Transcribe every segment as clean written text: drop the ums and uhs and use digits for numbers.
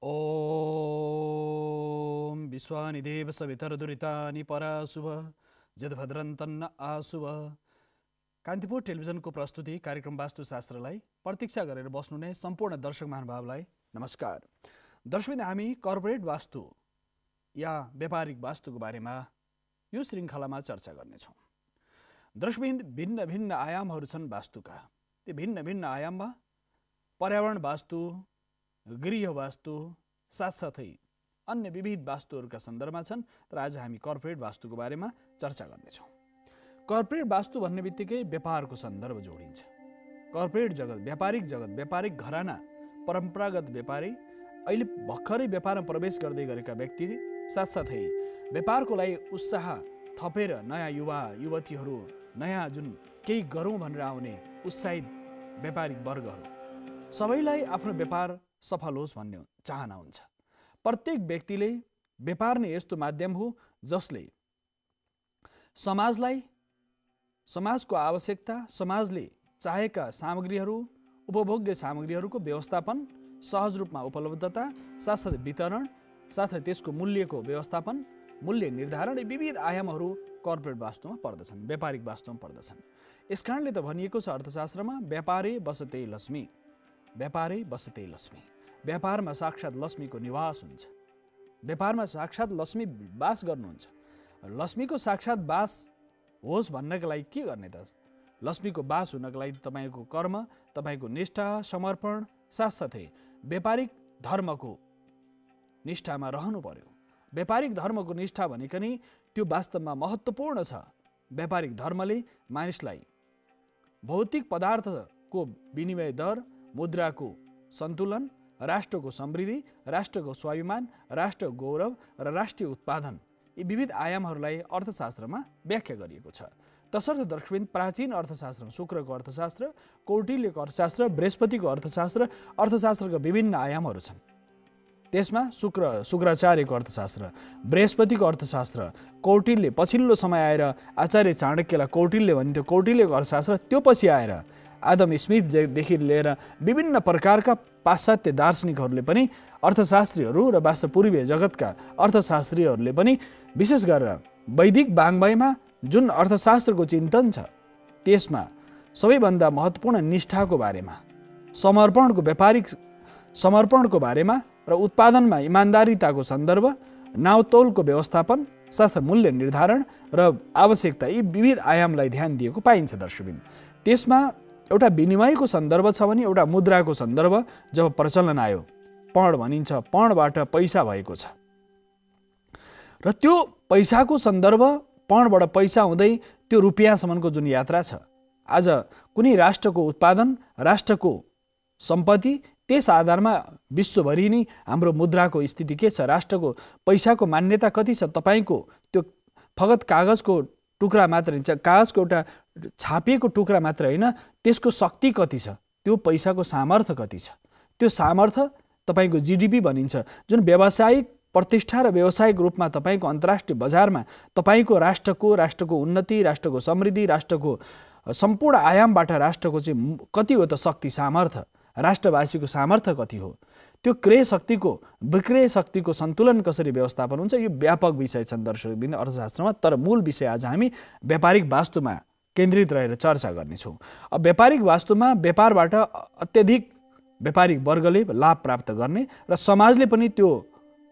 ओम विश्वानि देव सवितरदुरितानि पराशुभ जदभद्रं तन्न आशुभ। कान्तिपुर टेलिभिजनको प्रस्तुति कार्यक्रम वास्तुशास्त्रलाई प्रतीक्षा गरेर बस्नुहुने सम्पूर्ण दर्शक महानुभावलाई नमस्कार। दर्शकबिन हामी कर्पोरेट वास्तु या व्यापारिक वास्तुको बारेमा यो श्रृङ्खलामा चर्चा गर्नेछौँ। दर्शकबिन भिन्न भिन्न आयामहरू छन् वास्तुका। ती भिन्न भिन्न आयाममा पर्यावरण वास्तु, गृह वास्तु साथसाथै अन्य विविध वास्तुहरूका सन्दर्भमा छन्। तर आज हामी कर्पोरेट वास्तुको बारेमा चर्चा गर्नेछौँ। कर्पोरेट वास्तु भन्ने बित्तिकै व्यापारको सन्दर्भ जोडिन्छ। कर्पोरेट जगत, व्यापारिक घराना, परम्परागत व्यापारी, अहिले भर्खरै व्यापारमा प्रवेश गर्दै गरेका व्यक्ति, साथसाथै व्यापारको लागि उत्साह थपेर नयाँ युवा युवतीहरू, नयाँ जुन केही गरौँ भनेर आउने उत्साहित व्यापारिक वर्गहरू, सबैलाई आफ्नो व्यापार सफल होस् भन्ने चाहना हुन्छ। प्रत्येक व्यक्तिले व्यापार नै यस्तो माध्यम हो जसले समाजको आवश्यकता, समाजले चाहेका सामग्रीहरू, उपभोग्य सामग्रीहरूको व्यवस्थापन, सहज रूपमा उपलब्धता, साथसाथै वितरण, साथै त्यसको मूल्यको व्यवस्थापन, मूल्य निर्धारण, विविध आयामहरू कर्पोरेट वास्तुमा पर्दछन्, व्यापारिक वास्तुमा पर्दछन्। यसकारणले त भनिएको छ अर्थशास्त्रमा, व्यापारे बसते लक्ष्मी, व्यापारै बसते लक्ष्मी। व्यापारमा साक्षात् लक्ष्मीको निवास हुन्छ। व्यापारमा साक्षात् लक्ष्मी वास गर्नुहुन्छ। लक्ष्मीको साक्षात् वास होस् भन्नका लागि के गर्ने त? लक्ष्मीको वास हुनको लागि तपाईँको कर्म, तपाईँको निष्ठा, समर्पण, साथसाथै व्यापारिक धर्मको निष्ठामा रहनु पर्यो। व्यापारिक धर्मको निष्ठा भनेको नि त्यो वास्तवमा महत्त्वपूर्ण छ। व्यापारिक धर्मले मानिसलाई भौतिक पदार्थको विनिमय दर, मुद्राको सन्तुलन, राष्ट्रको समृद्धि, राष्ट्रको स्वाभिमान, राष्ट्र गौरव र राष्ट्रिय उत्पादन, यी विविध आयामहरूलाई अर्थशास्त्रमा व्याख्या गरिएको छ। तसर्थ दर्शकबिन प्राचीन अर्थशास्त्र, शुक्रको अर्थशास्त्र, कौटिल्यको अर्थशास्त्र, बृहस्पतिको अर्थशास्त्र, अर्थशास्त्रका विभिन्न आयामहरू छन्। त्यसमा शुक्राचार्यको अर्थशास्त्र, बृहस्पतिको अर्थशास्त्र, कौटिल्य, पछिल्लो समय आएर आचार्य चाणक्यलाई कौटिल्य भनिन्थ्यो, कौटिल्यको अर्थशास्त्र, त्यो पछि आएर आदम स्मिथदेखि लिएर विभिन्न प्रकारका पाश्चात्य दार्शनिकहरूले पनि, अर्थशास्त्रीहरू र वास्तव पूर्वीय जगतका अर्थशास्त्रीहरूले पनि विशेष गरेर वैदिक वाङ्मयमा जुन अर्थशास्त्रको चिन्तन छ त्यसमा सबैभन्दा महत्त्वपूर्ण निष्ठाको बारेमा, समर्पणको, व्यापारिक समर्पणको बारेमा र उत्पादनमा इमान्दारिताको सन्दर्भ, नाउतौलको व्यवस्थापन, साथै मूल्य निर्धारण र आवश्यकता, यी विविध आयामलाई ध्यान दिएको पाइन्छ दर्शकबिन। त्यसमा एउटा विनिमयको सन्दर्भ छ भने एउटा मुद्राको सन्दर्भ जब प्रचलन आयो, पौड भनिन्छ, पौडबाट पैसा भएको छ र त्यो पैसाको सन्दर्भ, पौडबाट पैसा हुँदै त्यो रुपियाँसम्मको जुन यात्रा छ, आज कुनै राष्ट्रको उत्पादन, राष्ट्रको सम्पत्ति, त्यस आधारमा विश्वभरि नै हाम्रो मुद्राको स्थिति के छ, राष्ट्रको पैसाको मान्यता कति छ, तपाईँको त्यो फगत कागजको टुक्रा मात्र हुन्छ, कागजको एउटा छापिएको टुक्रा मात्र होइन, त्यसको शक्ति कति छ, त्यो पैसाको सामर्थ्य कति छ, त्यो सामर्थ्य तपाईँको जिडिपी भनिन्छ, जुन व्यावसायिक प्रतिष्ठा र व्यावसायिक रूपमा तपाईँको अन्तर्राष्ट्रिय बजारमा तपाईँको राष्ट्रको उन्नति, राष्ट्रको समृद्धि, राष्ट्रको सम्पूर्ण आयामबाट राष्ट्रको चाहिँ कति हो त शक्ति, सामर्थ्य, राष्ट्रवासीको सामर्थ्य कति हो, त्यो क्रय शक्तिको, विक्रय शक्तिको सन्तुलन कसरी व्यवस्थापन हुन्छ, यो व्यापक विषय छन् दर्शकबिन अर्थशास्त्रमा। तर मूल विषय आज हामी व्यापारिक वास्तुमा केन्द्रित रहेर चर्चा गर्नेछौँ। अब व्यापारिक वास्तुमा व्यापारबाट अत्यधिक व्यापारिक वर्गले लाभ प्राप्त गर्ने र समाजले पनि त्यो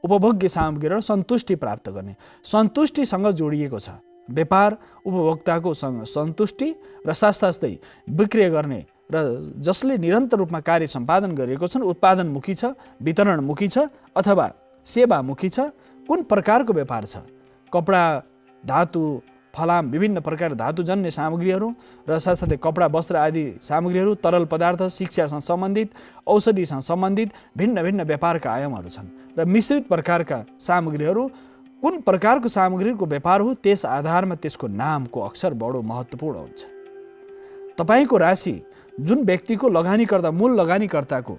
उपभोग्य सामग्रीबाट सन्तुष्टि प्राप्त गर्ने, सन्तुष्टिसँग जोडिएको छ। व्यापार उपभोक्ताको सन्तुष्टि र साथसाथै विक्रय गर्ने र जसले निरन्तर रूपमा कार्य सम्पादन गरिएको छन्, उत्पादनमुखी छ, वितरणमुखी छ अथवा सेवामुखी छ, कुन प्रकारको व्यापार छ, कपडा, धातु, फलाम, विभिन्न प्रकार धातुजन्य सामग्रीहरू र साथसाथै कपडा, वस्त्र आदि सामग्रीहरू, तरल पदार्थ, शिक्षासँग सम्बन्धित, औषधिसँग सम्बन्धित भिन्न भिन्न व्यापारका आयामहरू छन् र मिश्रित प्रकारका सामग्रीहरू, कुन प्रकारको सामग्रीको व्यापार हो त्यस आधारमा त्यसको नामको अक्षर बडो महत्त्वपूर्ण हुन्छ। तपाईँको राशि, जुन व्यक्तिको लगानीकर्ता, मूल लगानीकर्ताको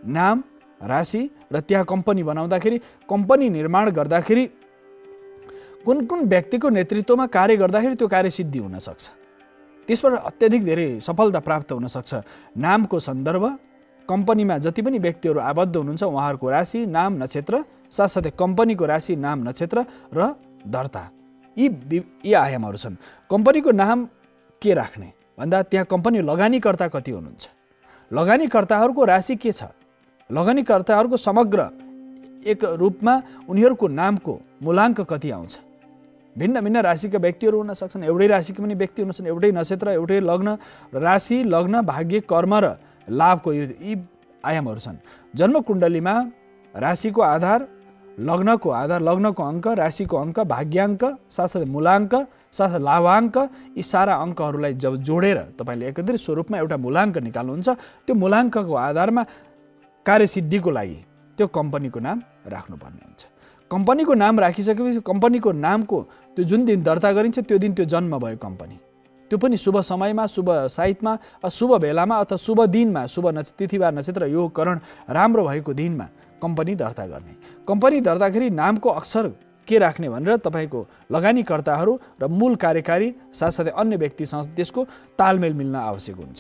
नाम, राशि र त्यहाँ कम्पनी बनाउँदाखेरि, कम्पनी निर्माण गर्दाखेरि कुन कुन व्यक्तिको नेतृत्वमा कार्य गर्दाखेरि त्यो कार्य सिद्धि हुन सक्छ, त्यसबाट अत्यधिक धेरै सफलता प्राप्त हुन सक्छ। नामको सन्दर्भ, कम्पनीमा जति पनि व्यक्तिहरू आबद्ध हुनुहुन्छ उहाँहरूको राशि, नाम, नक्षत्र, साथसाथै कम्पनीको राशि, नाम, नक्षत्र र दर्ता, यी आयामहरू छन्। कम्पनीको नाम के राख्ने भन्दा त्यहाँ कम्पनी लगानीकर्ता कति हुनुहुन्छ, लगानीकर्ताहरूको राशि के छ, लगानीकर्ताहरूको समग्र एक रूपमा उनीहरूको नामको मूलाङ्क कति आउँछ। भिन्न भिन्न राशिका व्यक्तिहरू हुन सक्छन्, एउटै राशिका पनि व्यक्ति हुन सक्छन्, एउटै नक्षत्र, एउटै लग्न, राशि, लग्न, भाग्य, कर्म र लाभको यी आयामहरू छन्। जन्मकुण्डलीमा राशिको आधार, लग्नको आधार, लग्नको अङ्क, राशिको अङ्क, भाग्याङ्क, साथसाथै मूलाङ्क, साथसाथै लाभाङ्क, यी सारा अङ्कहरूलाई जब जोडेर तपाईँले एकत्रित स्वरूपमा एउटा मूलाङ्क निकाल्नुहुन्छ, त्यो मूलाङ्कको आधारमा कार्यसिद्धिको लागि त्यो कम्पनीको नाम राख्नुपर्ने हुन्छ। कम्पनीको नाम राखिसकेपछि कम्पनीको नामको त्यो जुन दिन दर्ता गरिन्छ त्यो दिन त्यो जन्म भयो कम्पनी, त्यो पनि शुभ समयमा, शुभ साइतमा, शुभ बेलामा अथवा शुभ दिनमा, शुभ तिथि वा नक्षत्र योग करण राम्रो भएको दिनमा कम्पनी दर्ता गर्ने। कम्पनी दर्ताखेरि नामको अक्षर के राख्ने भनेर तपाईँको लगानीकर्ताहरू र मूल कार्यकारी साथसाथै अन्य व्यक्तिसँग त्यसको तालमेल मिल्न आवश्यक हुन्छ।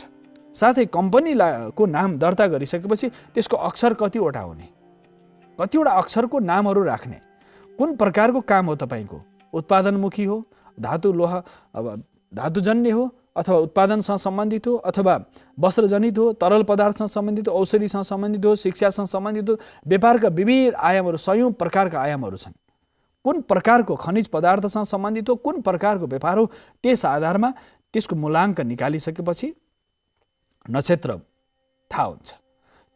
साथै कम्पनीको नाम दर्ता गरिसकेपछि त्यसको अक्षर कतिवटा हुने, कतिवटा अक्षरको नामहरू राख्ने, कुन प्रकारको काम हो तपाईँको, उत्पादनमुखी हो, धातु लोहा धातुजन्य हो अथवा उत्पादनसँग सम्बन्धित हो अथवा वस्त्रजनित हो, तरल पदार्थसँग सम्बन्धित हो, औषधिसँग सम्बन्धित हो, शिक्षासँग सम्बन्धित हो, व्यापारका विविध आयामहरू, सयौं प्रकारका आयामहरू छन्। कुन प्रकारको खनिज पदार्थसँग सम्बन्धित हो, कुन प्रकारको व्यापार हो, त्यस आधारमा त्यसको मूलाङ्क निकालिसकेपछि नक्षत्र थाहा हुन्छ।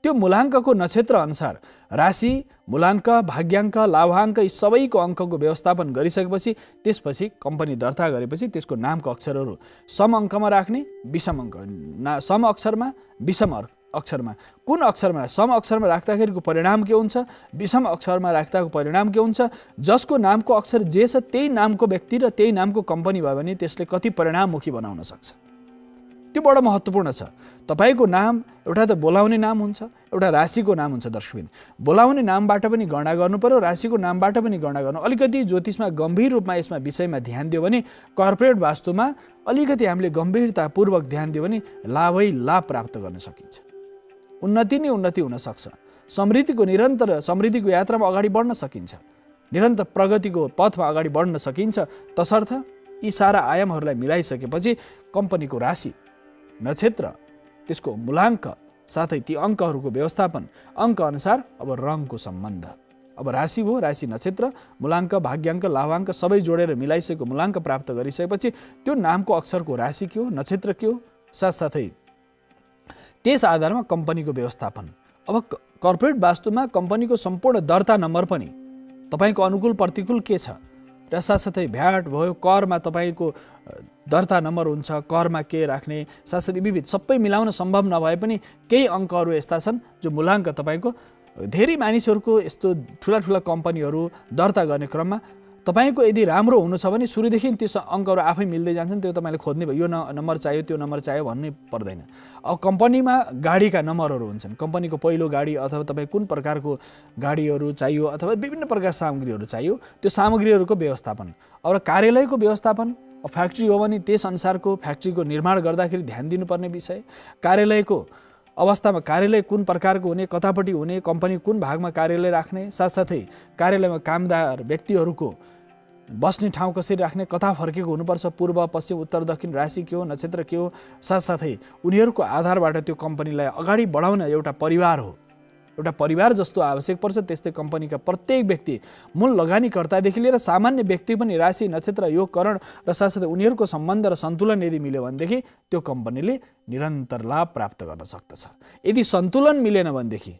त्यो मूलाङ्कको नक्षत्र अनुसार राशि, मूलाङ्क, भाग्याङ्क, लाभाङ्क यी सबैको अङ्कको व्यवस्थापन गरिसकेपछि त्यसपछि कम्पनी दर्ता गरेपछि त्यसको नामको अक्षरहरू सम अङ्कमा राख्ने, विषम अङ्क, सम अक्षरमा, विषम अक्षरमा, कुन अक्षरमा, सम अक्षरमा राख्दाखेरिको परिणाम के हुन्छ, विषम अक्षरमा राख्दाको परिणाम के हुन्छ, जसको नामको अक्षर जे छ त्यही नामको व्यक्ति र त्यही नामको कम्पनी भयो भने त्यसले कति परिणाममुखी बनाउन सक्छ, त्यो बडो महत्त्वपूर्ण छ। तपाईँको नाम एउटा त बोलाउने नाम हुन्छ, एउटा राशिको नाम हुन्छ। दर्शकबिन, बोलाउने नामबाट पनि गणना गर्नु पर्यो, राशिको नामबाट पनि गणना गर्नु। अलिकति ज्योतिषमा गम्भीर रूपमा यसमा विषयमा ध्यान दियो भने, कर्पोरेट वास्तुमा अलिकति हामीले गम्भीरतापूर्वक ध्यान दियो भने लाभै लाभ प्राप्त गर्न सकिन्छ, उन्नति नै उन्नति हुन सक्छ, निरन्तर समृद्धिको यात्रामा अगाडि बढ्न सकिन्छ, निरन्तर प्रगतिको पथमा अगाडि बढ्न सकिन्छ। तसर्थ यी सारा आयामहरूलाई मिलाइसकेपछि कम्पनीको राशि, नक्षत्र, त्यसको मूलाङ्क, साथै ती अङ्कहरूको व्यवस्थापन, अङ्क अनुसार अब रङको सम्बन्ध, अब राशि भयो, राशि, नक्षत्र, मूलाङ्क, भाग्याङ्क, लाभाङ्क सबै जोडेर मिलाइसकेको मूलाङ्क प्राप्त गरिसकेपछि त्यो नामको अक्षरको राशि के हो, नक्षत्र के हो, साथसाथै त्यस आधारमा कम्पनीको व्यवस्थापन। अब कर्पोरेट वास्तुमा कम्पनीको सम्पूर्ण दर्ता नम्बर पनि तपाईँको अनुकूल प्रतिकूल के छ र साथसाथै भ्याट भयो, करमा तपाईँको दर्ता नम्बर हुन्छ, करमा के राख्ने, साथसाथै विविध सबै मिलाउन सम्भव नभए पनि केही अङ्कहरू यस्ता छन् जो मूलाङ्क तपाईँको धेरै मानिसहरूको यस्तो ठुला ठुला कम्पनीहरू दर्ता गर्ने क्रममा तपाईको यदि राम्रो हुनु छ भने सुरुदेखि त्यो अङ्कहरू आफै मिल्दै जान्छन्, त्यो तपाईले खोज्ने भयो, यो नम्बर चाहियो, त्यो नम्बर चाहियो भन्ने पर्दैन। अब कम्पनीमा गाडीका नम्बरहरू हुन्छन्, कम्पनीको पहिलो गाडी अथवा तपाईँ कुन प्रकारको गाडीहरू चाहियो अथवा विभिन्न प्रकारका सामग्रीहरू चाहियो, त्यो सामग्रीहरूको व्यवस्थापन। अब कार्यालयको व्यवस्थापन, फ्याक्ट्री हो भने त्यस अनुसारको फ्याक्ट्रीको निर्माण गर्दाखेरि ध्यान दिनुपर्ने विषय, कार्यालयको अवस्थामा कार्यालय कुन प्रकारको हुने, कतापट्टि हुने, कम्पनी कुन भागमा कार्यालय राख्ने, साथसाथै कार्यालयमा कामदार व्यक्तिहरूको बस्ने ठाउँ कसरी राख्ने, कता फर्केको हुनुपर्छ, पूर्व पश्चिम उत्तर दक्षिण, राशि के हो, नक्षत्र के हो, साथसाथै उनीहरूको आधारबाट त्यो कम्पनीलाई अगाडि बढाउन एउटा परिवार हो, एउटा परिवार जस्तो आवश्यक पर्छ। त्यस्तै कम्पनीका प्रत्येक व्यक्ति मूल लगानीकर्तादेखि लिएर सामान्य व्यक्ति पनि राशि, नक्षत्र, योग, करण र साथसाथै उनीहरूको सम्बन्ध र सन्तुलन यदि मिल्यो भनेदेखि त्यो कम्पनीले निरन्तर लाभ प्राप्त गर्न सक्दछ। यदि सन्तुलन मिलेन भनेदेखि,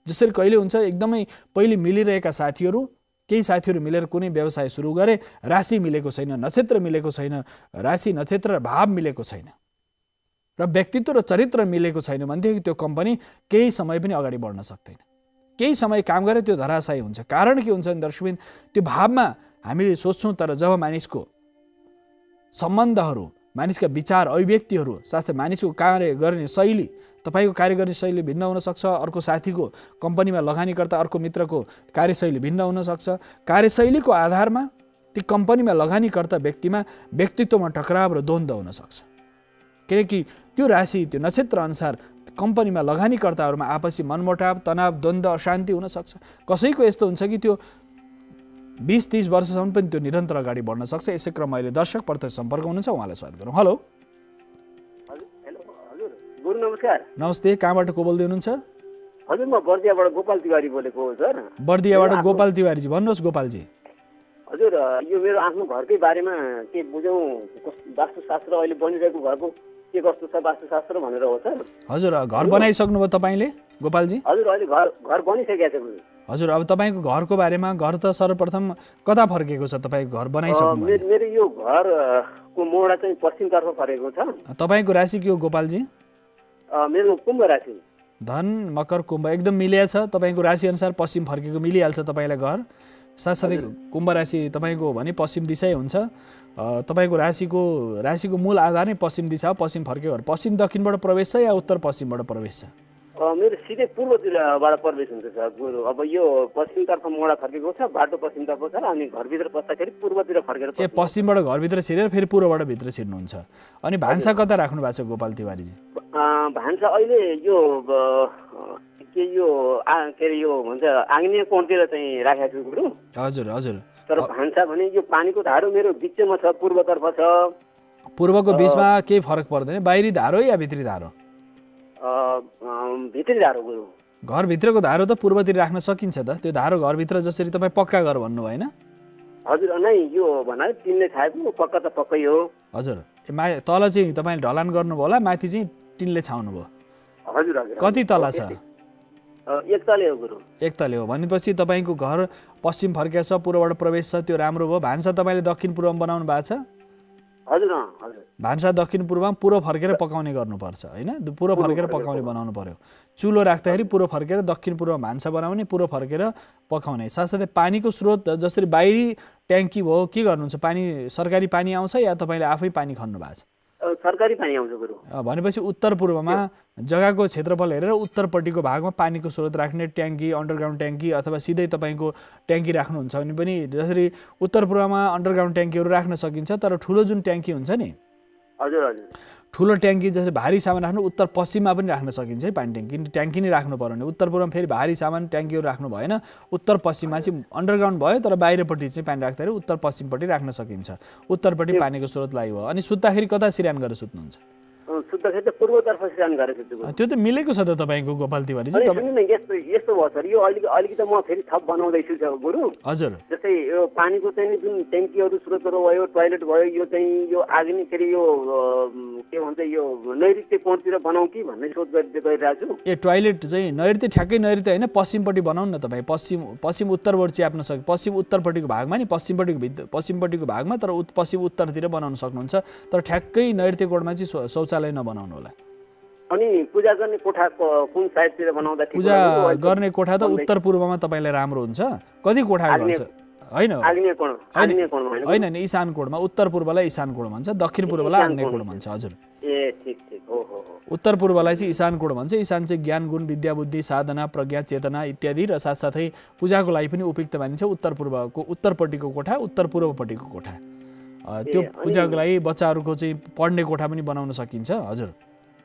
जसरी कहिले हुन्छ एकदमै पहिले मिलिरहेका साथीहरू, केही साथीहरू मिलेर कुनै व्यवसाय सुरु गरे, राशि मिलेको छैन, नक्षत्र मिलेको छैन, राशि, नक्षत्र र भाव मिलेको छैन र व्यक्तित्व र चरित्र मिलेको छैन भनेदेखि त्यो कम्पनी केही समय पनि अगाडि बढ्न सक्दैन। केही समय काम गरे त्यो धराशायी हुन्छ। कारण के हुन्छ भने दर्शकबिन, त्यो भावमा हामीले सोच्छौँ तर जब मानिसको सम्बन्धहरू, मानिसका विचार, अभिव्यक्तिहरू, साथै मानिसको कार्य गर्ने शैली, तपाईको कार्य गर्ने शैली भिन्न हुन सक्छ, अर्को साथीको कम्पनीमा लगानीकर्ता अर्को मित्रको कार्यशैली भिन्न हुन सक्छ। कार्यशैलीको आधारमा ती कम्पनीमा लगानीकर्ता व्यक्तिमा व्यक्तित्वमा टकराव र द्वन्द्व हुन सक्छ, किनकि त्यो राशि, त्यो नक्षत्र अनुसार कम्पनीमा लगानीकर्ताहरूमा आपसी मनमुटाव, तनाव, द्वन्द्व, अशान्ति हुन सक्छ। कसैको यस्तो हुन्छ कि त्यो 20-30 वर्षसम्म पनि त्यो निरन्तर अगाडि बढ्न सक्छ। यसै क्रममा अहिले दर्शक प्रत्यक्ष सम्पर्क हुनुहुन्छ, उहाँलाई स्वागत गरौँ। हेलो गुरु नमस्कार। नमस्ते, कहाँबाट को बोल्दै हुनुहुन्छ? हजुर, म बर्दियाबाट गोपाल तिवारी बोलेको हो सर। बर्दियाबाट गोपाल तिवारीजी, भन्नुहोस् गोपालजी। हजुर, यो मेरो आफ्नो घरकै बारेमा के बुझौँ, वास्तुशास्त्र अहिले बनिरहेको घरको के कस्तो छ वास्तुशास्त्र भनेर हो सर। हजुर, घर बनाइसक्नुभयो तपाईँले गोपालजी? हजुर, अहिले घर बनिसकेको छ। हजुर, अब तपाईँको घरको बारेमा, घर त सर्वप्रथम कता फर्केको छ तपाईँको घर बनाइसक्नु? मेरो यो घरको मोडा चाहिँ पश्चिमतर्फ फर्केको छ। तपाईँको राशि के हो गोपालजी? मेरो कुम्भ राशि। धन मकर कुम्भ एकदम मिलिया छ। तपाईँको राशि अनुसार पश्चिम फर्केको मिलिहाल्छ तपाईँलाई घर। साथसाथै कुम्भ राशि तपाईँको हो भने पश्चिम दिशै हुन्छ। तपाईँको राशिको मूल आधार नै पश्चिम दिशा हो। पश्चिम फर्केको घर पश्चिम दक्षिणबाट प्रवेश छ या उत्तर पश्चिमबाट प्रवेश छ? मेरो सिधै पूर्वतिरबाट प्रवेश हुन्छ सर गुरु। अब यो पश्चिमतर्फ मोडा फर्केको छ, बाटो पश्चिमतर्फ छ, अनि घरभित्र पस्दाखेरि पूर्वतिर फर्केर पश्चिमबाट घरभित्र छिरेर फेरि पूर्वबाट भित्र छिर्नुहुन्छ। अनि भान्सा कता राख्नु भएको छ गोपाल तिवारीजी? भान्सा अहिले यो के अरे यो भन्छ आग्नेय कोणतिर चाहिँ राखेको छु गुरु। हजुर हजुर। तर भान्सा भने यो पानीको धारो मेरो बिचमा छ, पूर्वतर्फ छ। पूर्वको बिचमा केही फरक पर्दैन? बाहिरी धारो या भित्री धारो? भित्री धारो गुरु। घरभित्रको धारो त पूर्वतिर राख्न सकिन्छ त। त्यो धारो घरभित्र जसरी तपाईँ पक्का घर भन्नु भएन? हजुर, नै यो भना टिनले छाएको पक्का त पक्कै हो। हजुर, तल चाहिँ तपाईँले ढलान गर्नुभयो होला, माथि चाहिँ टिनले छाउनु भयो। हजुर हजुर। कति तला छ? एक तले हो गुरु। एक तले हो भनेपछि तपाईँको घर पश्चिम फर्केको छ, पूर्वबाट प्रवेश छ, त्यो राम्रो भयो। भान्सा तपाईँले दक्षिण पूर्वमा बनाउनु भएको छ? हजुर हजुर। भान्सा दक्षिण पूर्वमा पूर्व फर्केर पकाउने गर्नुपर्छ होइन? पूर्व फर्केर पकाउने बनाउनु पर्यो। चुलो राख्दाखेरि पूर्व फर्केर दक्षिण पूर्व भान्सा बनाउने, पूर्व फर्केर पकाउने। साथसाथै पानीको स्रोत जसरी बाहिरी ट्याङ्की भयो, के गर्नुहुन्छ? पानी सरकारी पानी आउँछ या तपाईँले आफै पानी खन्नु भएको छ? सरकारी पानी आउँछ गुरु। भनेपछि उत्तर पूर्वमा जग्गाको क्षेत्रफल हेरेर उत्तरपट्टिको भागमा पानीको स्रोत राख्ने ट्याङ्की, अन्डरग्राउन्ड ट्याङ्की अथवा सिधै तपाईँको ट्याङ्की राख्नुहुन्छ भने पनि जसरी उत्तर पूर्वमा अन्डरग्राउन्ड ट्याङ्कीहरू राख्न सकिन्छ। तर ठुलो जुन ट्याङ्की हुन्छ नि, हजुर हजुर, ठुलो ट्याङ्की जस्तै भारी सामान राख्नु उत्तर पश्चिममा पनि राख्न सकिन्छ है। पानी ट्याङ्की नै राख्नु पर्यो भने उत्तर पूर्वमा फेरि भारी सामान ट्याङ्कीहरू राख्नु भएन। उत्तर पश्चिममा चाहिँ अन्डरग्राउन्ड भयो, तर बाहिरपट्टि चाहिँ पानी राख्दाखेरि उत्तर पश्चिमपट्टि राख्न सकिन्छ। उत्तरपट्टि पानीको स्रोत लागि भयो। अनि सुत्दाखेरि कता सिरान गरेर सुत्नुहुन्छ? सुत्दाखेरि त पूर्वतर्फ सिरान गरेर सुत्छु। त्यो त मिलेको छ त तपाईँको गोपाल तिवारीजी। यस्तो भयो सर, यो अलिकति म फेरि थप बनाउँदैछु गुरु। हजुर। जस्तै यो पानीको चाहिँ जुन ट्याङ्कीहरू स्रोतहरू भयो, टोयलेट भयो, यो चाहिँ यो आग्नेय के अरे यो के भन्छ यो नैऋत्य कोणतिर बनाऊ कि भन्ने सोच गरिरहेको छु। टोयलेट चाहिँ नैऋत्य, ठ्याक्कै नैऋत्य होइन, पश्चिमपट्टि बनाउनु न तपाईँ। पश्चिम उत्तरबाट च्याप्न सक्यो। पश्चिम उत्तरपट्टिको भागमा नि पश्चिमपट्टिको भागमा, तर पश्चिम उत्तरतिर बनाउन सक्नुहुन्छ। तर ठ्याक्कै नैऋत्य कोणमा चाहिँ शौचालय नबनाउनु होला। अनि पूजा गर्ने कोठा कुन साइडतिर बनाउँदा ठिक? पूजा गर्ने कोठा त उत्तर पूर्वमा तपाईँलाई राम्रो हुन्छ। कति कोठा गर्छ? होइन होइन नि, ईशान कोणमा। उत्तर पूर्वलाई ईशान कोण भन्छ, दक्षिण पूर्वलाई आग्नेय कोण भन्छ। हजुर, ए ठिक ठिक हो हो। उत्तर पूर्वलाई चाहिँ ईशान कोण भन्छ। ईशान चाहिँ ज्ञान, गुण, विद्या, बुद्धि, साधना, प्रज्ञा, चेतना इत्यादि र साथसाथै पूजाको लागि पनि उपयुक्त मानिन्छ। उत्तर पूर्वको उत्तरपट्टिको कोठा, उत्तर पूर्वपट्टिको कोठा, त्यो पूजाको लागि बच्चाहरूको चाहिँ पढ्ने कोठा पनि बनाउन सकिन्छ। हजुर,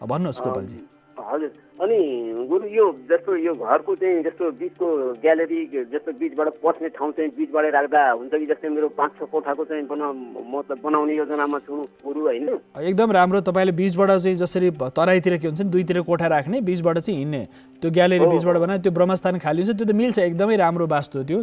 भन्नुहोस् गोपालजी। हजुर, अनि गुरु यो जस्तो यो घरको चाहिँ जस्तो बिचको ग्यालेरी जस्तो बिचबाट पस्ने ठाउँ चाहिँ बिचबाट राख्दा हुन्छ कि? जस्तै मेरो 5-6 कोठाको चाहिँ मतलब बनाउने योजनामा छु गुरु होइन? एकदम राम्रो। तपाईँले बिचबाट चाहिँ जसरी तराईतिर के हुन्छ नि, दुईतिर कोठा राख्ने, बिचबाट चाहिँ हिँड्ने, त्यो ग्यालेरी बिचबाट बनाए, त्यो ब्रह्मस्थान खाली हुन्छ। त्यो त मिल्छ, एकदमै राम्रो वास्तु त्यो।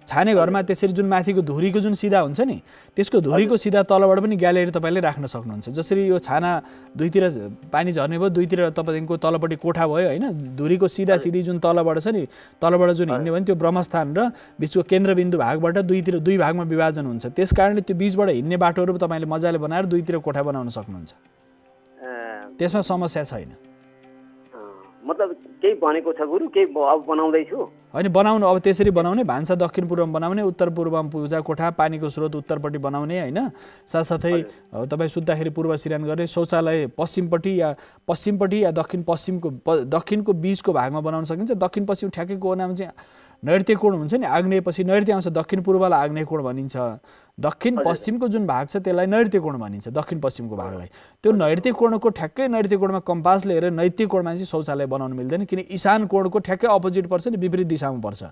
छाने घरमा त्यसरी जुन माथिको धुरीको जुन सिधा हुन्छ नि, त्यसको धुरीको सिधा तलबाट पनि ग्यालेरी तपाईँले राख्न सक्नुहुन्छ। जसरी यो छाना दुईतिर पानी झर्ने भयो, दुईतिर तपाईँको तलपट्टि कोठा भयो होइन? धुरीको सिधा सिधी जुन तलबाट छ नि, तलबाट जुन हिँड्ने भयो नि, त्यो ब्रह्मस्थान र बिचको केन्द्रबिन्दु भागबाट दुई भागमा विभाजन हुन्छ। त्यस कारणले त्यो बिचबाट हिँड्ने बाटोहरू तपाईँले मजाले बनाएर दुईतिर कोठा बनाउन सक्नुहुन्छ। त्यसमा समस्या छैन। मतलब केही बनेको छ गुरु? केही अब बनाउँदैछु। होइन बनाउनु अब त्यसरी बनाउने भान्सा दक्षिण पूर्वमा बनाउने उत्तर पूर्वमा पूजा कोठा पानीको स्रोत उत्तरपट्टि बनाउने होइन साथसाथै तपाईँ सुत्दाखेरि पूर्व सिरान गर्ने शौचालय पश्चिमपट्टि या दक्षिणको बीचको भागमा बनाउन सकिन्छ दक्षिण पश्चिम ठ्याक्कै कोणामा चाहिँ नैऋत्य कोण हुन्छ नि आग्नेयपछि नैऋत्य आउँछ दक्षिण पूर्वलाई आग्नेय कोण भनिन्छ दक्षिण पश्चिमको जुन भाग छ त्यसलाई नैऋत्य कोण भनिन्छ दक्षिण पश्चिमको भागलाई त्यो नैऋत्य कोणको ठ्याक्कै नैऋत्य कोणमा कम्पास लिएर नैत्य कोणमा चाहिँ शौचालय बनाउन मिल्दैन किन ईशान कोणको ठ्याक्कै अपोजिट पर्छ नि विपरीत दिशामा पर्छ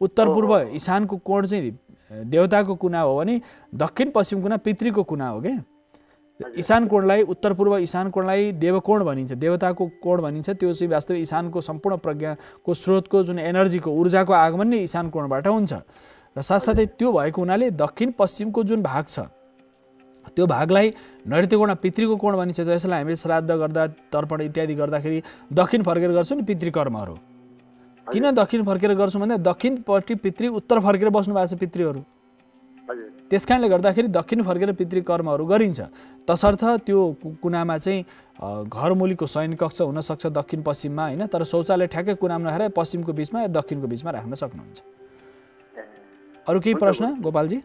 उत्तर पूर्व ईशानको कोण चाहिँ देवताको कुना हो भने दक्षिण पश्चिम कुना पितृको कुना हो के ईशान कोणलाई उत्तर पूर्व ईशान कोणलाई देवकोण भनिन्छ देवताको कोण भनिन्छ त्यो चाहिँ वास्तविक ईशानको सम्पूर्ण प्रज्ञाको स्रोतको जुन एनर्जीको ऊर्जाको आगमन नै ईशान कोणबाट हुन्छ र साथसाथै त्यो भएको हुनाले दक्षिण पश्चिमको जुन भाग छ त्यो भागलाई नैऋत्य कोण पितृको कोण भनिन्छ त्यसलाई हामीले श्राद्ध गर्दा तर्पण इत्यादि गर्दाखेरि दक्षिण फर्केर गर्छौँ नि पितृकर्महरू किन दक्षिण फर्केर गर्छौँ भन्दा दक्षिणपट्टि पितृ उत्तर फर्केर बस्नु भएको छ पितृहरू त्यस कारणले गर्दाखेरि दक्षिण फर्केर पितृकर्महरू गरिन्छ तसर्थ त्यो कुनामा चाहिँ घरमुलीको शयनकक्ष हुनसक्छ दक्षिण पश्चिममा होइन तर शौचालय ठ्याक्कै कुनामा नहेर पश्चिमको बिचमा या दक्षिणको बिचमा राख्न सक्नुहुन्छ अरू केही प्रश्न गोपालजी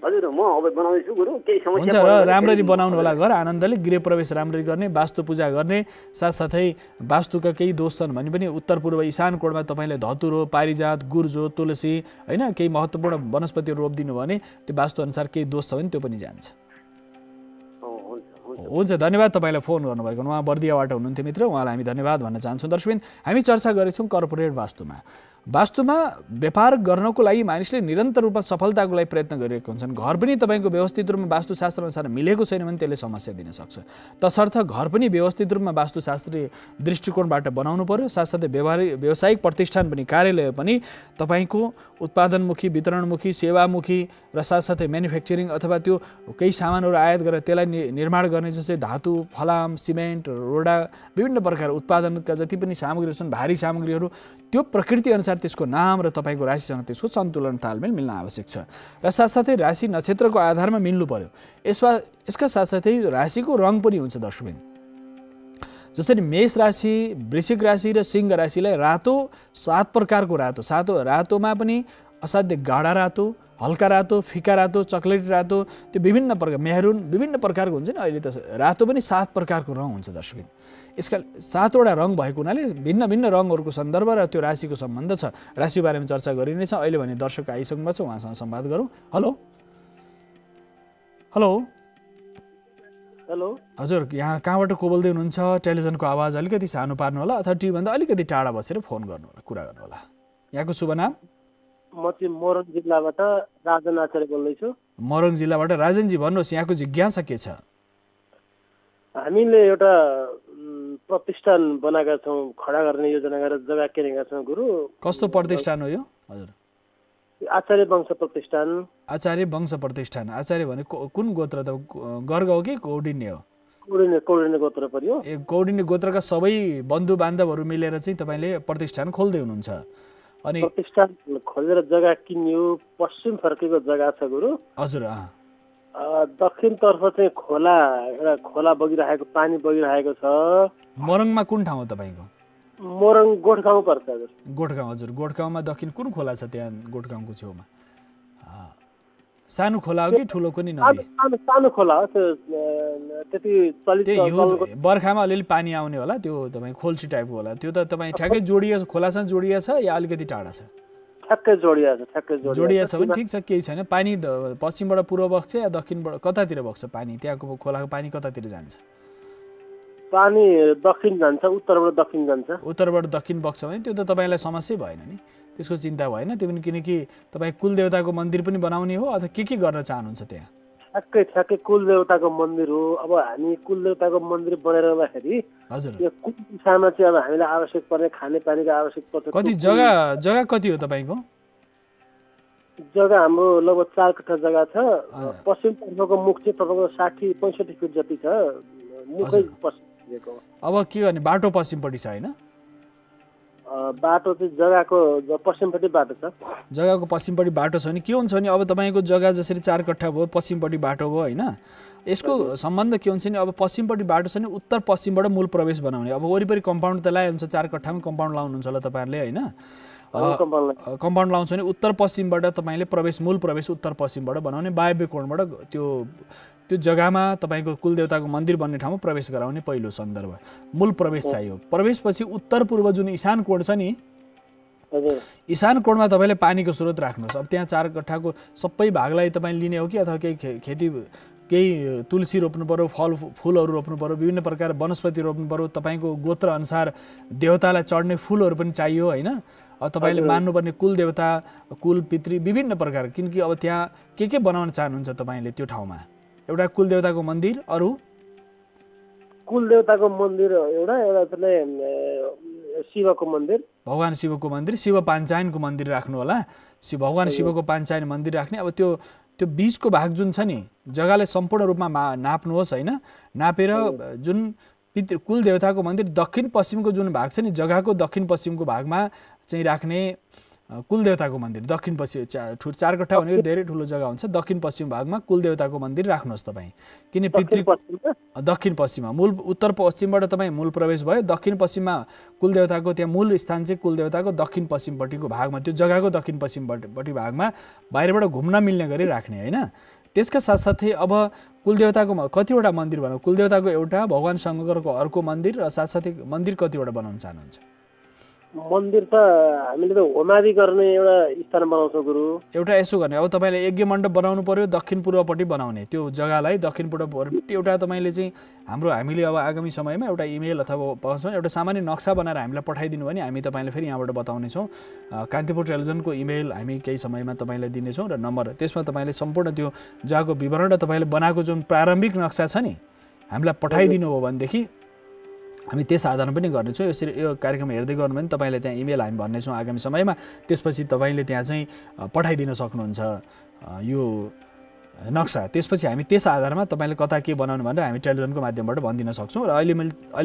हजुर म अब बनाउँदैछु गुरु केही समस्या हुन्छ र राम्ररी बनाउनु होला घर आनन्दले गृह प्रवेश राम्ररी गर्ने वास्तु पूजा गर्ने साथसाथै वास्तुका केही दोष छन् भने पनि उत्तर पूर्व ईशान कोणमा तपाईँले धतुरो पारिजात गुर्जो तुलसी होइन केही महत्त्वपूर्ण वनस्पतिहरू रोपिदिनु भने त्यो वास्तु अनुसार केही दोष छ भने त्यो पनि जान्छ हुन्छ धन्यवाद तपाईँलाई फोन गर्नुभएको उहाँ बर्दियाबाट हुनुहुन्थ्यो मित्र उहाँलाई हामी धन्यवाद भन्न चाहन्छौँ दर्शकबिन हामी चर्चा गरेछौँ कर्पोरेट वास्तुमा व्यापार गर्नको लागि मानिसले निरन्तर रूपमा सफलताको लागि प्रयत्न गरिरहेका हुन्छन् घर पनि तपाईँको व्यवस्थित रूपमा वास्तुशास्त्र अनुसार मिलेको छैन भने त्यसले समस्या दिन सक्छ तसर्थ घर पनि व्यवस्थित रूपमा वास्तुशास्त्रीय दृष्टिकोणबाट बनाउनु पर्यो साथसाथै व्यावसायिक प्रतिष्ठान पनि कार्यालय पनि तपाईँको उत्पादनमुखी वितरणमुखी सेवामुखी र साथसाथै म्यानुफ्याक्चरिङ अथवा त्यो केही सामानहरू आयात गरेर त्यसलाई निर्माण गर्ने जस्तै धातु फलाम सिमेन्ट रोडा विभिन्न प्रकार उत्पादनका जति पनि सामग्रीहरू छन् भारी सामग्रीहरू त्यो प्रकृति अनुसार त्यसको नाम र तपाईँको राशिसँग त्यसको सन्तुलन तालमेल मिल्न आवश्यक छ र साथसाथै राशि नक्षत्रको आधारमा मिल्नु पर्यो यसका साथसाथै राशिको रङ पनि हुन्छ दर्शकबिन जसरी मेष राशि वृश्चिक राशि र सिंह राशिलाई रातो 7 प्रकारको रातोमा पनि असाध्य गाढा रातो हल्का रातो फिका रातो चकलेटी रातो त्यो विभिन्न प्रकार मेहरुन विभिन्न प्रकारको हुन्छ नि अहिले त रातो पनि 7 प्रकारको रङ हुन्छ दर्शकबिन यसका 7 वटा रङ भएको हुनाले भिन्न भिन्न रङहरूको सन्दर्भ र त्यो राशिको सम्बन्ध छ राशि बारेमा चर्चा गरिनेछ अहिले भने दर्शक आइसक्नु छ उहाँसँग संवाद गरौँ हेलो हेलो हेलो हजुर यहाँ कहाँबाट को बोल्दै हुनुहुन्छ टेलिभिजनको आवाज अलिकति सानो पार्नु होला अथवा टिभी भन्दा अलिकति टाढा बसेर फोन गर्नु होला कुरा गर्नु होला यहाँको शुभ नाम म चाहिँ मोरङ जिल्लाबाट राजन आचार्य बोल्दैछु मोरङ जिल्लाबाट राजनजी भन्नुहोस् यहाँको जिज्ञासा के छ हामीले एउटा प्रतिष्ठान बनाएका छौँ खडा गर्ने योजना गरेर जग्गा किनेका छौँ गुरु कस्तो प्रतिष्ठान हो यो हजुर आचार्य वंश प्रतिष्ठान आचार्य भने कुन गोत्र त गर्ग हो कि कौडिन्य हो कौडिन्य गोत्र पर्यो ए कौडिन्य गोत्रका सबै बन्धु बान्धवहरू मिलेर चाहिँ तपाईँले प्रतिष्ठान खोल्दै हुनुहुन्छ अनि प्रतिष्ठान खोलेर जग्गा किन्यो पश्चिम फर्केको जग्गा छ गुरु हजुर दक्षिणतर्फ चाहिँ एउटा खोला बगिरहेको पानी बगिरहेको छ मोरङमा कुन ठाउँ हो तपाईँको मोरङ गोठगाउँ पर्छ हजुर गोठगाउँमा दक्षिण कुन खोला छ त्यहाँ गोठगाउँको छेउमा सानो खोला हो कि ठुलो कुनै नदी सानो खोला हो त्यति चलित बर्खामा अलिअलि पानी आउने होला त्यो तपाईँ खोल्सी टाइपको होला त्यो त तपाईँ ठ्याक्कै जोडिएको खोलासँग जोडिएको छ या अलिकति टाढा छ ठ्याक्कै जोडिएको छ भने ठिक छ केही छैन पानी पश्चिमबाट पूर्व बग्छ या दक्षिणबाट कतातिर बग्छ पानी त्यहाँको खोलाको पानी कतातिर जान्छ पानी दक्षिण जान्छ उत्तरबाट दक्षिण बग्छ भने त्यो त तपाईँलाई समस्या भएन नि त्यसको चिन्ता भएन त्यो पनि किनकि तपाईँ कुलदेवताको मन्दिर पनि बनाउने हो अथवा के गर्न चाहनुहुन्छ त्यहाँ ठ्याक्कै कुलदेवताको मन्दिर हो अब हामी कुलदेवताको मन्दिर बनाइरहँदाखेरि हजुर यो कुन दिशामा चाहिँ अब हामीलाई आवश्यक पर्ने खानेपानीको आवश्यक पर्छ कति जग्गा कति हो तपाईँको जग्गा हाम्रो लगभग 4 कट्ठा जग्गा छ पश्चिमतर्फको मुख चाहिँ तपाईँको 60-65 फिट जति छ मुखै पश्चिमको अब के गर्ने बाटो पश्चिमपट्टि छ होइन बाटो चाहिँ जग्गाको पश्चिमपट्टि बाटो छ जग्गाको पश्चिमपट्टि बाटो छ भने के हुन्छ भने अब तपाईँको जग्गा जसरी 4 कट्ठा भयो पश्चिमपट्टि बाटो भयो होइन यसको सम्बन्ध के हुन्छ नि अब पश्चिमपट्टि बाटो छ भने उत्तर पश्चिमबाट मूल प्रवेश बनाउने अब वरिपरि कम्पाउन्ड त लगाए हुन्छ 4 कट्ठामा कम्पाउन्ड लाउनुहुन्छ होला तपाईँहरूले होइन कम्पाउन्ड लाउँछ भने उत्तर पश्चिमबाट तपाईँले मूल प्रवेश उत्तर पश्चिमबाट बनाउने, वायव्य कोणबाट त्यो जग्गामा तपाईँको कुलदेवताको मन्दिर बन्ने ठाउँमा प्रवेश गराउने पहिलो सन्दर्भ मूल प्रवेश चाहियो। प्रवेशपछि उत्तर पूर्व जुन ईशान कोण छ नि, ईशान कोणमा तपाईँले पानीको स्रोत राख्नुहोस्। अब त्यहाँ 4 कट्ठाको सबै भागलाई तपाईँले लिने हो कि अथवा केही तुलसी रोप्नु पर्यो, फुलहरू रोप्नु पर्यो, विभिन्न प्रकार वनस्पति रोप्नु पर्यो, तपाईँको गोत्र अनुसार देवतालाई चढ्ने फुलहरू पनि चाहियो होइन। तपाईँले मान्नुपर्ने कुल देवता, कुल पितृ विभिन्न प्रकार, किनकि अब त्यहाँ के बनाउन चाहनुहुन्छ तपाईँले त्यो ठाउँमा? एउटा कुल देवताको मन्दिर, अरू कुल देवताको मन्दिर एउटा शिवको मन्दिर, भगवान शिवको मन्दिर, शिव पाञ्चायनको मन्दिर राख्नु होला। भगवान शिवको पाञ्चायन मन्दिर राख्ने। अब त्यो बीचको भाग जुन छ नि, जग्गाले सम्पूर्ण रूपमा नाप्नुहोस् होइन। नापेर जुन कुल देवताको मन्दिर दक्षिण पश्चिमको जुन भाग छ नि, जग्गाको दक्षिण पश्चिमको भागमा चाहिँ राख्ने कुल देवताको मन्दिर। दक्षिण पश्चिम 4 कट्ठा भनेको धेरै ठुलो जग्गा हुन्छ। दक्षिण पश्चिम भागमा कुल देवताको मन्दिर राख्नुहोस् तपाईँ, किन दक्षिण पश्चिममा मूल उत्तर पश्चिमबाट तपाईँ मूल प्रवेश भयो, दक्षिण पश्चिममा कुल देवताको त्यहाँ मूल स्थान चाहिँ कुल देवताको दक्षिण पश्चिमपट्टिको भागमा, त्यो जग्गाको दक्षिण पश्चिमपट्टि भागमा बाहिरबाट घुम्न मिल्ने गरी राख्ने होइन। त्यसका साथसाथै अब कुलदेवताको कतिवटा मन्दिर भनौँ? कुलदेवताको एउटा, भगवान शङ्करको अर्को मन्दिर र साथसाथै मन्दिर कतिवटा बनाउन चाहनुहुन्छ? मन्दिर त हामीले त होमादि गर्ने एउटा स्थान बनाउँछौँ गुरु। एउटा यसो गर्ने, अब तपाईँले यज्ञ मण्डप बनाउनु पर्यो, दक्षिण पूर्वपट्टि बनाउने, त्यो जग्गालाई दक्षिण पूर्वपट्टि एउटा तपाईँले चाहिँ हामीले अब आगामी समयमा एउटा इमेल अथवा पाउँछौँ, एउटा सामान्य नक्सा बनाएर हामीलाई पठाइदिनु भने हामी तपाईँलाई फेरि यहाँबाट बताउनेछौँ। कान्तिपुर टेलिभिजनको इमेल हामी केही समयमा तपाईँलाई दिनेछौँ र नम्बर, त्यसमा तपाईँले सम्पूर्ण त्यो जग्गाको विवरण र तपाईँले बनाएको जुन प्रारम्भिक नक्सा छ नि हामीलाई पठाइदिनु हो भनेदेखि हामी त्यस आधारमा पनि गर्नेछौँ। यसरी यो कार्यक्रम हेर्दै गर्नु भने तपाईँले त्यहाँ इमेल हामी भन्नेछौँ आगामी समयमा। त्यसपछि तपाईँले त्यहाँ चाहिँ पठाइदिन सक्नुहुन्छ यो नक्सा। त्यसपछि हामी त्यस आधारमा तपाईँले कता के बनाउनु भनेर हामी टेलिभिजनको माध्यमबाट भनिदिन सक्छौँ। र अहिले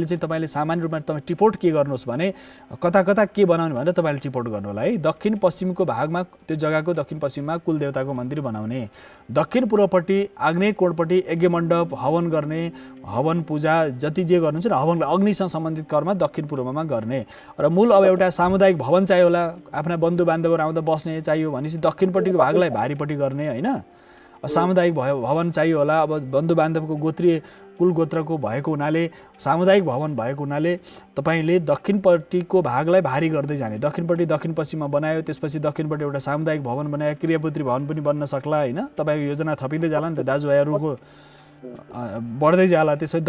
चाहिँ तपाईँले सामान्य रूपमा तपाईँ टिपोट के गर्नुहोस् भने कता के बनाउनु भनेर तपाईँले टिपोट गर्नु होला है। दक्षिण पश्चिमको भागमा त्यो जग्गाको दक्षिण पश्चिममा कुल देवताको मन्दिर बनाउने, दक्षिण पूर्वपट्टि आग्नेय कोणपट्टि यज्ञ मण्डप, हवन गर्ने, हवन पूजा जति जे गर्नुहुन्छ नि हवनलाई अग्निसँग सम्बन्धित कर्म दक्षिण पूर्वमा गर्ने। र मूल अब एउटा सामुदायिक भवन चाहियो होला, आफ्ना बन्धु बान्धवहरू आउँदा बस्ने चाहियो भनेपछि दक्षिणपट्टिको भागलाई भारीपट्टि गर्ने होइन। सामुदायिक भवन चाहियो होला, अब बन्धु बान्धवको गोत्रीय कुल गोत्रको भएको हुनाले सामुदायिक भवन भएको हुनाले तपाईँले दक्षिणपट्टिको भागलाई भारी गर्दै जाने। दक्षिणपट्टि दक्षिण पश्चिममा बनायो, त्यसपछि दक्षिणपट्टि एउटा सामुदायिक भवन बनायो, क्रियापुत्री भवन पनि बन्न सक्ला होइन। तपाईँको योजना थपिँदै जाला नि त, दाजुभाइहरूको बढ्दै जाला। त्यसपछि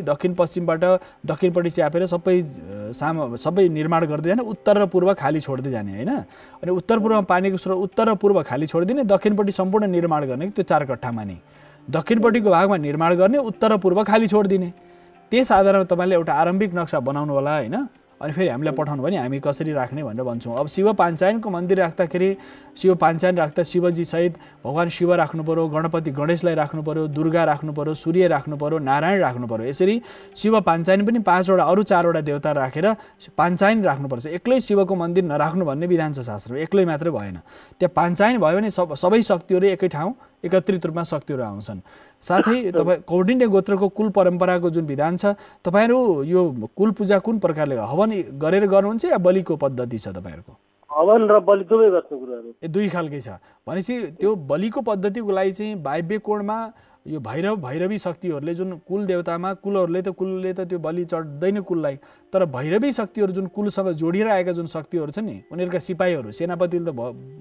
दक्षिण पश्चिमबाट दक्षिणपट्टि च्यापेर सबै निर्माण गर्दै जाने, उत्तर र पूर्व खाली छोड्दै जाने होइन। अनि उत्तर पूर्वमा पानीको स्रोत उत्तर र पूर्व खाली छोडिदिने, दक्षिणपट्टि सम्पूर्ण निर्माण गर्ने त्यो 4 कट्ठामा नि। दक्षिणपट्टिको भागमा निर्माण गर्ने, उत्तर र पूर्व खाली छोडिदिने। त्यस आधारमा तपाईँले एउटा आरम्भिक नक्सा बनाउनु होला होइन। अनि फेरि हामीलाई पठाउनु भने हामी कसरी राख्ने भनेर भन्छौँ। अब शिव पाञ्चायनको मन्दिर राख्दाखेरि शिव पाञ्चायन राख्दा शिवजी सहित भगवान शिव राख्नु पर्यो, गणपति गणेशलाई राख्नु पर्यो, दुर्गा राख्नु पर्यो, सूर्य राख्नु पर्यो, नारायण राख्नु पर्यो। यसरी शिव पाञ्चायन पनि 5वटा अरू 4वटा देवता राखेर पाञ्चायन राख्नुपर्छ। एक्लै शिवको मन्दिर नराख्नु भन्ने विधान छ शास्त्रमा, एक्लै मात्रै भएन। त्यहाँ पाञ्चायन भयो भने सबै शक्तिहरू एकै ठाउँ एकत्रित रूपमा शक्तिहरू आउँछन्। साथै तपाईँ कौडिन्य गोत्रको कुल परम्पराको जुन विधान छ, तपाईँहरू यो कुल पूजा कुन प्रकारले हवन गरेर गर्नुहुन्छ या बलिको पद्धति छ तपाईँहरूको? हवन र बलि दुवै गर्छ गुरुहरू। दुई खालकै छ भनेपछि त्यो बलिको पद्धतिको लागि चाहिँ वायव्य कोणमा यो भैरवी शक्तिहरूले जुन कुल देवतामा कुलहरूले त त्यो बलि चढ्दैन कुललाई, तर भैरवी शक्तिहरू जुन कुलसँग जोडिएर आएका जुन शक्तिहरू छन् नि, उनीहरूका सिपाहीहरू सेनापतिले त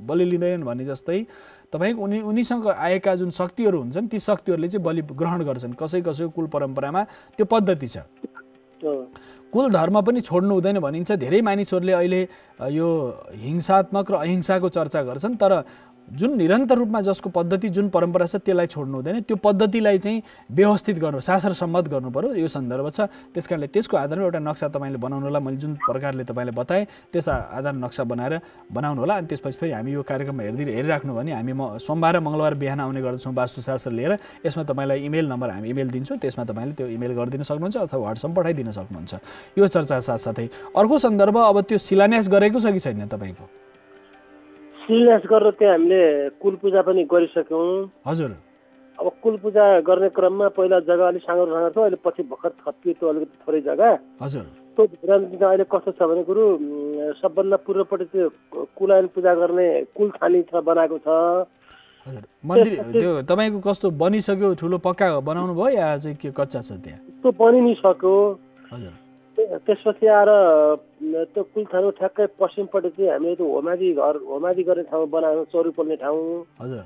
बलि लिँदैनन् भने जस्तै तपाईँको उनीसँग आएका जुन शक्तिहरू हुन्छन् ती शक्तिहरूले चाहिँ बलि ग्रहण गर्छन्। कसैको कुल परम्परामा त्यो पद्धति छ। कुल धर्म पनि छोड्नु हुँदैन भनिन्छ। धेरै मानिसहरूले अहिले यो हिंसात्मक र अहिंसाको चर्चा गर्छन्, तर जुन निरन्तर रूपमा जसको पद्धति जुन परम्परा छ त्यसलाई छोड्नु हुँदैन। त्यो पद्धतिलाई चाहिँ व्यवस्थित गर्नु, शास्त्रसम्मत गर्नु पर्यो, यो सन्दर्भ छ। त्यसकारणले त्यसको आधारमा एउटा नक्सा तपाईँले बनाउनु होला। मैले जुन प्रकारले तपाईँले बताएँ त्यस आधार नक्सा बनाउनु होला। अनि त्यसपछि फेरि हामी यो कार्यक्रममा हेरिराख्नु भने हामी सोमबार र मङ्गलबार बिहान आउने गर्दछौँ वास्तुशास्त्र लिएर। यसमा तपाईँलाई इमेल नम्बर हामी इमेल दिन्छौँ, त्यसमा तपाईँले त्यो इमेल गरिदिन सक्नुहुन्छ अथवा वाट्सएप पठाइदिन सक्नुहुन्छ। यो चर्चा साथसाथै अर्को सन्दर्भ, अब त्यो शिलान्यास गरेको छ कि छैन तपाईँको? शिलान्यास गरेर त्यहाँ हामीले कुल पूजा पनि गरिसक्यौँ। हजुर। अब कुल पूजा गर्ने क्रममा पहिला जग्गा अलिक साँगरो थियो, अहिले पछि भर्खर थपियो त्यो अलिकति थोरै जग्गा। हजुर। त्यो भित्र अहिले कस्तो छ भने गुरु सबभन्दा पूर्वपट्टि त्यो कुलायन पूजा गर्ने कुल थानी बनाएको छ। हजुर मन्दिर त्यो तपाईँको कस्तो बनिसक्यो ठुलो पक्का बनाउनु भयो या चाहिँ के कच्चा छ त्यहाँ? त्यो बनि नि सक्यो। हजुर त्यसपछि आएर त्यो कुलथानो ठ्याक्कै पश्चिमपट्टि चाहिँ हामीले त्यो होमादी गर्ने ठाउँ बनाएको, चौरी पोल्ने ठाउँ। हजुर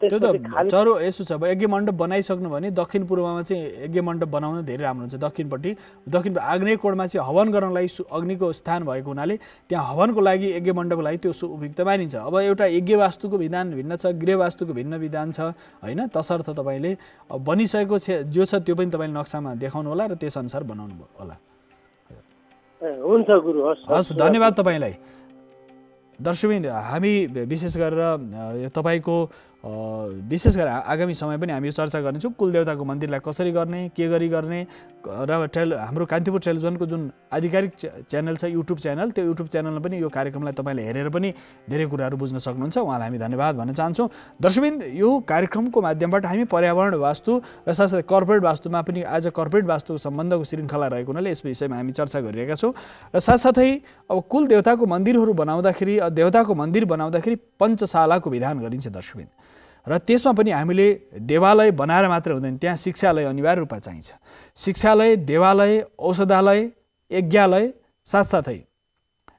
त्यो त चरो यसो छ यज्ञ मण्डप बनाइसक्नु भने दक्षिण पूर्वमा चाहिँ यज्ञ मण्डप बनाउन धेरै राम्रो हुन्छ। दक्षिण आग्नेय कोणमा चाहिँ हवन गर्नलाई अग्निको स्थान भएको हुनाले त्यहाँ हवनको लागि यज्ञ मण्डपको लागि त्यो उपयुक्त मानिन्छ। अब एउटा यज्ञ वास्तुको विधान भिन्न छ, गृह वास्तुको भिन्न विधान छ होइन। तसर्थ तपाईँले बनिसकेको जो छ त्यो पनि तपाईँले नक्सामा देखाउनु होला र त्यसअनुसार बनाउनु होला। हुन्छ गुरु, हस् धन्यवाद तपाईँलाई। दर्शकवृन्द हामी विशेष गरेर तपाईँको विशेष गरेर आगामी समय पनि हामी यो चर्चा गर्नेछौँ कुलदेवताको मन्दिरलाई कसरी गर्ने, के गरी गर्ने र हाम्रो कान्तिपुर टेलिभिजनको जुन आधिकारिक च्यानल छ युट्युब च्यानल, त्यो युट्युब च्यानलमा पनि यो कार्यक्रमलाई तपाईँले हेरेर पनि धेरै कुराहरू बुझ्न सक्नुहुन्छ। उहाँलाई हामी धन्यवाद भन्न चाहन्छौँ। दर्शकवृन्द यो कार्यक्रमको माध्यमबाट हामी पर्यावरण वास्तु र साथसाथै कर्पोरेट वास्तुमा पनि आज कर्पोरेट वास्तु सम्बन्धको श्रृङ्खला रहेको हुनाले यस विषयमा हामी चर्चा गरिरहेका छौँ। र साथसाथै अब कुल देवताको मन्दिरहरू बनाउँदाखेरि देवताको मन्दिर बनाउँदाखेरि पञ्चशालाको विधान गरिन्छ दर्शकवृन्द। र त्यसमा पनि हामीले देवालय बनाएर मात्र हुँदैन, त्यहाँ शिक्षालय अनिवार्य रूपमा चाहिन्छ। शिक्षालय, देवालय, औषधालय, यज्ञालय साथसाथै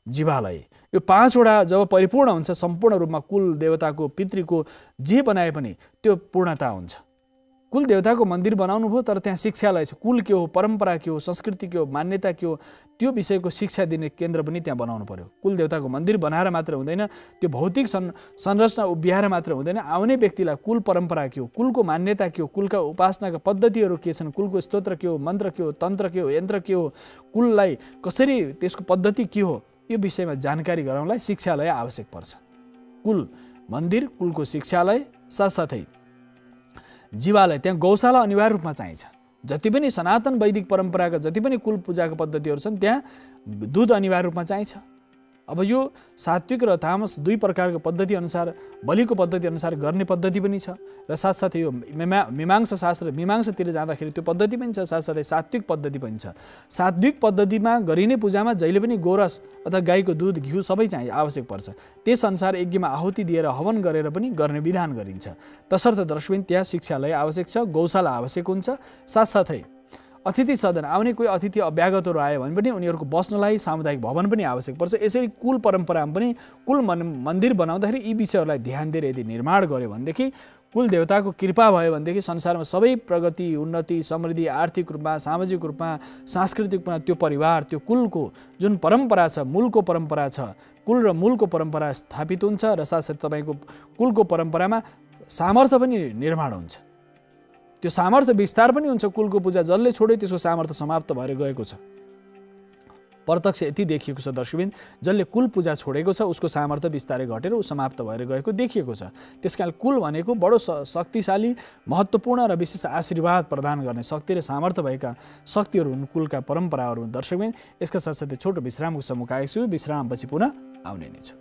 जीवालय, यो 5 वटा जब परिपूर्ण हुन्छ सम्पूर्ण रूपमा कुल देवताको पितृको जे बनाए पनि त्यो पूर्णता हुन्छ। कुल देवताको मन्दिर बनाउनु भयो तर त्यहाँ शिक्षालय छ, कुल के हो, परम्परा के हो, संस्कृति के हो, मान्यता के हो, त्यो विषयको शिक्षा दिने केन्द्र पनि त्यहाँ बनाउनु पर्यो। कुल देवताको मन्दिर बनाएर मात्र हुँदैन, त्यो भौतिक संरचना उभ्याएर मात्र हुँदैन। आउने व्यक्तिलाई कुल परम्परा के हो, कुलको मान्यता के हो, कुलका उपासनाका पद्धतिहरू के छन्, कुलको स्तोत्र के हो, मन्त्र के हो, तन्त्र के हो, यन्त्र के हो, कुललाई कसरी त्यसको पद्धति के हो, यो विषयमा जानकारी गराउनलाई शिक्षालय आवश्यक पर्छ। कुल मन्दिर, कुलको शिक्षालय साथसाथै जीवालय, त्यहाँ गौशाला अनिवार्य रूपमा चाहिन्छ। जति पनि सनातन वैदिक परम्पराका जति पनि कुल पूजाको पद्धतिहरू छन् त्यहाँ दुध अनिवार्य रूपमा चाहिन्छ। अब यो सात्विक र तामस दुई प्रकारको पद्धति अनुसार बलिको पद्धति अनुसार गर्ने पद्धति पनि छ र साथसाथै यो मीमांसा शास्त्र मीमांसातिर जाँदाखेरि त्यो पद्धति पनि छ, साथसाथै सात्विक पद्धति पनि छ। सात्विक पद्धतिमा गरिने पूजामा जहिले पनि गोरस अथवा गाईको दुध घिउ सबै चाहिँ आवश्यक पर्छ। त्यसअनुसार यज्ञमा आहुति दिएर हवन गरेर पनि गर्ने विधान गरिन्छ। तसर्थ दर्शकवृन्द त्यहाँ शिक्षालय आवश्यक छ, गौशाला आवश्यक हुन्छ। साथसाथै अतिथि सदन, आउने कोही अतिथि अभ्यागतहरू आयो भने पनि उनीहरूको बस्नलाई सामुदायिक भवन पनि आवश्यक पर्छ। यसरी कुल परम्परामा पनि कुल मन्दिर बनाउँदाखेरि यी विषयहरूलाई ध्यान दिएर यदि निर्माण गर्यो भनेदेखि कुल देवताको कृपा भयो भनेदेखि संसारमा सबै प्रगति, उन्नति, समृद्धि, आर्थिक रूपमा, सामाजिक रूपमा, सांस्कृतिक रूपमा त्यो परिवार, त्यो कुलको जुन परम्परा छ, मूलको परम्परा छ, कुल र मूलको परम्परा स्थापित हुन्छ र साथसाथै तपाईँको कुलको परम्परामा सामर्थ्य पनि निर्माण हुन्छ। त्यो सामर्थ्य विस्तार पनि हुन्छ। कुलको पूजा जसले छोड्यो त्यसको सामर्थ्य समाप्त भएर गएको छ। प्रत्यक्ष यति देखिएको छ दर्शकवृन्द, जसले कुल पूजा छोडेको छ उसको सामर्थ्य बिस्तारै घटेर ऊ समाप्त भएर गएको देखिएको छ। त्यसकारण कुल भनेको बडो शक्तिशाली, महत्त्वपूर्ण र विशेष आशीर्वाद प्रदान गर्ने शक्ति र सामर्थ्य भएका शक्तिहरू हुन् कुलका परम्पराहरू हुन् दर्शकवृन्द। यसका साथसाथै छोटो विश्रामको समय आएको छु, विश्रामपछि पुनः आउने नै छु।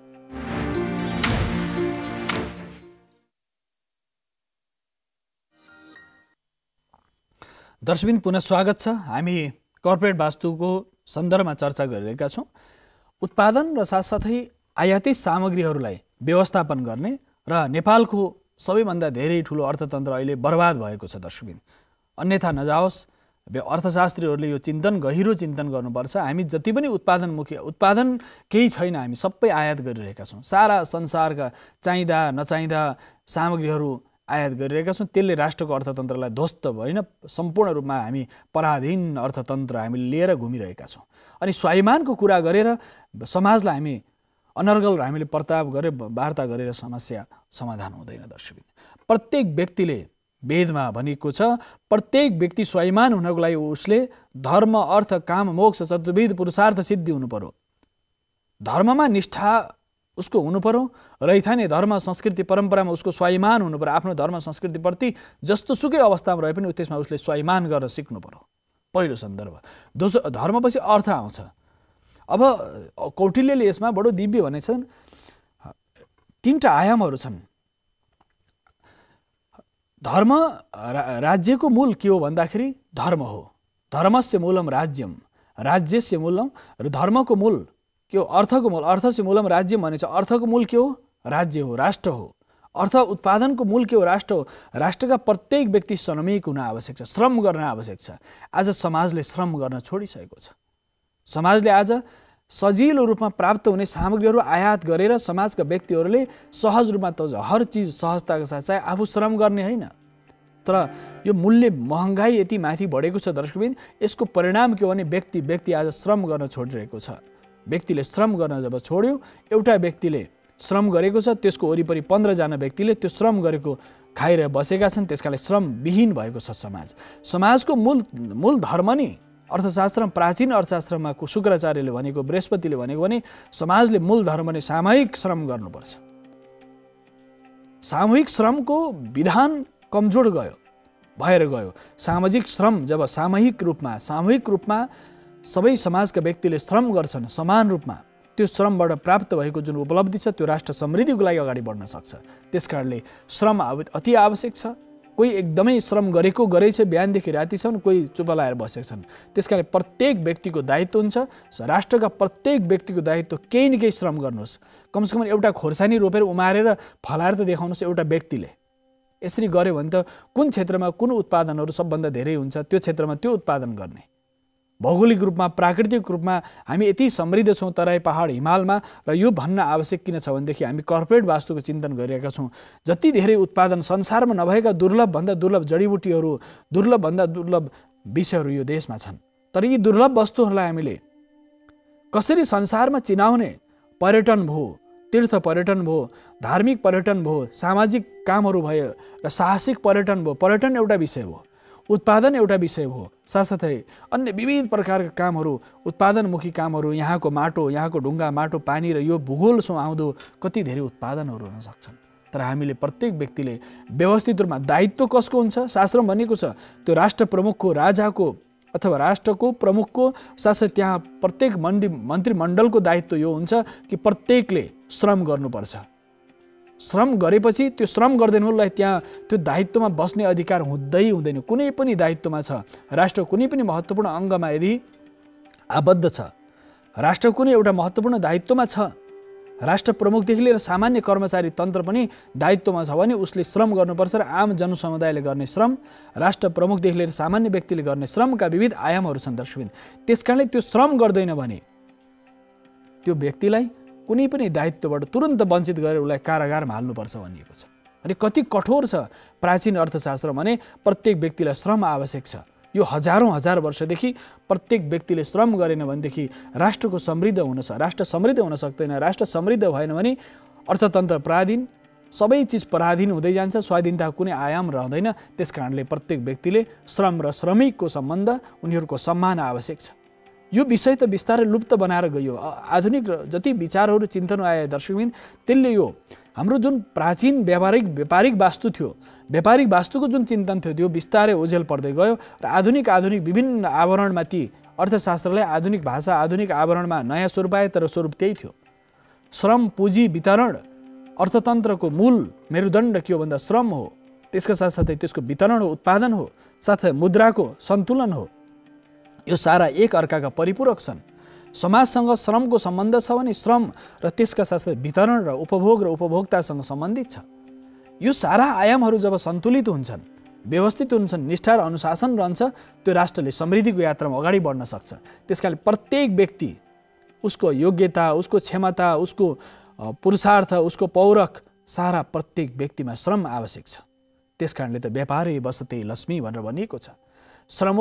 दर्शकवृन्द पुनः स्वागत छ। हामी कर्पोरेट वास्तुको सन्दर्भमा चर्चा गरिरहेका छौँ। उत्पादन र साथसाथै आयातित सामग्रीहरूलाई व्यवस्थापन गर्ने र नेपालको सबैभन्दा धेरै ठुलो अर्थतन्त्र अहिले बर्बाद भएको छ दर्शकवृन्द। अन्यथा नजाओस्, अर्थशास्त्रीहरूले यो गहिरो चिन्तन गर्नुपर्छ। हामी जति पनि उत्पादन केही छैन, हामी सबै आयात गरिरहेका छौँ। सारा संसारका चाहिँदा नचाहिँदा सामग्रीहरू आयात गरिरहेका छौँ। त्यसले राष्ट्रको अर्थतन्त्रलाई ध्वस्त होइन, सम्पूर्ण रूपमा हामी पराधीन अर्थतन्त्र हामीले लिएर घुमिरहेका छौँ। अनि स्वाभिमानको कुरा गरेर समाजलाई हामी अनर्गल हामीले प्रताप गरेर वार्ता गरेर समस्या समाधान हुँदैन दर्शकवृन्द। प्रत्येक व्यक्तिले वेदमा भनेको छ, प्रत्येक व्यक्ति स्वाभिमान हुनको लागि उसले धर्म, अर्थ, काम, मोक्ष चतुर्विध पुरुषार्थ सिद्धि हुनु पर्यो। धर्ममा निष्ठा उसको हुनु पर्यो, रैथाने धर्म संस्कृति परम्परामा उसको स्वाभिमान हुनु पर्यो। आफ्नो धर्म संस्कृतिप्रति जस्तो सुकै अवस्थामा रहे पनि त्यसमा उसले स्वाभिमान गर्न सिक्नु पर्यो, पहिलो सन्दर्भ। दोस्रो, धर्मपछि अर्थ आउँछ। अब कौटिल्यले यसमा बडो दिव्य भनेछन्, 3टा आयामहरू छन्। धर्म, राज्यको मूल के हो भन्दाखेरि धर्म हो। धर्मस्य मूलम राज्यम, राज्यस्य मूलम, र धर्मको मूल के हो? अर्थको मूल, अर्थस्य मूलम राज्य भनेछ। अर्थको मूल के हो? राज्य हो, राष्ट्र हो। अर्थ उत्पादनको मूल के हो? राष्ट्र हो। राष्ट्रका प्रत्येक व्यक्ति श्रमिक हुन आवश्यक छ, श्रम गर्न आवश्यक छ। आज समाजले श्रम गर्न छोडिसकेको छ। समाजले आज सजिलो रूपमा प्राप्त हुने सामग्रीहरू आयात गरेर समाजका व्यक्तिहरूले सहज रूपमा त हर चिज सहजताका साथ चाहिँ आफू श्रम गर्ने होइन, तर यो मूल्य महँगाई यति माथि बढेको छ दर्शकबिन, यसको परिणाम के हो भने व्यक्ति आज श्रम गर्न छोडिरहेको छ। व्यक्तिले श्रम गर्न जब छोड्यो, एउटा व्यक्तिले श्रम गरेको छ, त्यसको वरिपरि 15 जना व्यक्तिले त्यो श्रम गरेको खाएर बसेका छन्, त्यसकाले श्रम विहीन भएको छ समाज। समाजको मूल धर्म नि अर्थशास्त्र, प्राचीन अर्थशास्त्रमा शुक्राचार्यले भनेको, बृहस्पतिले भनेको भने समाजले मूल धर्म नै सामूहिक श्रम गर्नुपर्छ। सामूहिक श्रमको विधान कमजोर भएर गयो। सामाजिक श्रम जब सामूहिक रूपमा सबै समाजका व्यक्तिले श्रम गर्छन् समान रूपमा, त्यो श्रमबाट प्राप्त भएको जुन उपलब्धि छ त्यो राष्ट्र समृद्धिको लागि अगाडि बढ्न सक्छ। त्यसकारणले श्रम अति आवश्यक छ। कोही एकदमै श्रम गरेछ, बिहानदेखि रातिसम्म, कोही चुप लाएर बसेका छन्। त्यसकारण प्रत्येक व्यक्तिको दायित्व हुन्छ, राष्ट्रका प्रत्येक व्यक्तिको दायित्व केही न केही श्रम गर्नुहोस्। कमसेकम एउटा खोर्सानी रोपेर उमारेर फलाएर त देखाउनुहोस् एउटा व्यक्तिले। यसरी गर्यो भने त कुन क्षेत्रमा कुन उत्पादनहरू सबभन्दा धेरै हुन्छ त्यो क्षेत्रमा त्यो उत्पादन गर्ने। भौगोलिक रूपमा, प्राकृतिक रूपमा हामी यति समृद्ध छौँ तराई पहाड हिमालमा, र यो भन्न आवश्यक किन छ भनेदेखि हामी कर्पोरेट वास्तुको चिन्तन गरिरहेका छौँ। जति धेरै उत्पादन संसारमा नभएका दुर्लभभन्दा दुर्लभ जडीबुटीहरू, दुर्लभभन्दा दुर्लभ विषयहरू यो देशमा छन्। तर यी दुर्लभ वस्तुहरूलाई हामीले कसरी संसारमा चिनाउने? पर्यटन भयो, तीर्थ पर्यटन भयो, धार्मिक पर्यटन भयो, सामाजिक कामहरू भयो र साहसिक पर्यटन भयो। पर्यटन एउटा विषय भयो, उत्पादन एउटा विषय हो, साथसाथै अन्य विविध प्रकारका कामहरू, उत्पादनमुखी कामहरू, यहाँको माटो, यहाँको ढुङ्गा, माटो, पानी र यो भूगोल आउँदो कति धेरै उत्पादनहरू हुन सक्छन्। तर हामीले प्रत्येक व्यक्तिले व्यवस्थित रूपमा दायित्व कसको हुन्छ? शास्त्रमा भनेको छ त्यो राष्ट्र प्रमुखको, राजाको अथवा राष्ट्रको प्रमुखको, साथसाथै त्यहाँ प्रत्येक मन्त्रीमण्डलको दायित्व यो हुन्छ कि प्रत्येकले श्रम गर्नुपर्छ। श्रम गरेपछि त्यो श्रम गर्दैनलाई त्यहाँ त्यो दायित्वमा बस्ने अधिकार हुँदैन। कुनै पनि दायित्वमा छ, राष्ट्र कुनै पनि महत्त्वपूर्ण अङ्गमा यदि आबद्ध छ, राष्ट्र कुनै एउटा महत्त्वपूर्ण दायित्वमा छ, राष्ट्र प्रमुखदेखि लिएर सामान्य कर्मचारी तन्त्र पनि दायित्वमा छ भने उसले श्रम गर्नुपर्छ। र आम जनसमुदायले गर्ने श्रम, राष्ट्र प्रमुखदेखि लिएर सामान्य व्यक्तिले गर्ने श्रमका विविध आयामहरू छन् दर्शकबिन। त्यसकारणले त्यो श्रम गर्दैन भने त्यो व्यक्तिलाई कुनै पनि दायित्वबाट तुरन्त वञ्चित गरेर उसलाई कारागारमा हाल्नुपर्छ भनिएको छ। अनि कति कठोर छ प्राचीन अर्थशास्त्र भने प्रत्येक व्यक्तिलाई श्रम आवश्यक छ। यो हजार वर्षदेखि प्रत्येक व्यक्तिले श्रम गरेन भनेदेखि राष्ट्रको समृद्ध राष्ट्र समृद्ध हुन सक्दैन। राष्ट्र समृद्ध भएन भने अर्थतन्त्र पराधीन, सबै चिज पराधीन हुँदै जान्छ, स्वाधीनता कुनै आयाम रहँदैन। त्यसकारणले प्रत्येक व्यक्तिले श्रम र श्रमिकको सम्बन्ध, उनीहरूको सम्मान आवश्यक छ। यो विषय त बिस्तारै लुप्त बनाएर गयो। आधुनिक जति विचारहरू चिन्तन आए दर्शकबिन, त्यसले यो हाम्रो जुन प्राचीन व्यापारिक वास्तु थियो, व्यापारिक वास्तुको जुन चिन्तन थियो त्यो बिस्तारै ओझेल पर्दै गयो र आधुनिक विभिन्न आवरणमा ती अर्थशास्त्रलाई आधुनिक भाषा, आधुनिक आवरणमा नयाँ स्वरूप आए, तर स्वरूप त्यही थियो। श्रम, पुँजी, वितरण अर्थतन्त्रको मूल मेरुदण्ड के हो भन्दा श्रम हो। त्यसका साथसाथै त्यसको वितरण हो, उत्पादन हो, साथै मुद्राको सन्तुलन हो। यो सारा एक अर्काका परिपूरक छन्। समाजसँग श्रमको सम्बन्ध छ भने श्रम र त्यसका साथै वितरण र उपभोग र उपभोक्तासँग सम्बन्धित छ। यो सारा आयामहरू जब सन्तुलित हुन्छन्, व्यवस्थित हुन्छन्, निष्ठा र अनुशासन रहन्छ, त्यो राष्ट्रले समृद्धिको यात्रामा अगाडि बढ्न सक्छ। त्यसकारण प्रत्येक व्यक्ति, उसको योग्यता, उसको क्षमता, उसको पुरुषार्थ, उसको पौरख, सारा प्रत्येक व्यक्तिमा श्रम आवश्यक छ। त्यसकारणले त व्यापारे बसते लक्ष्मी भनेर भनिएको छ। श्रम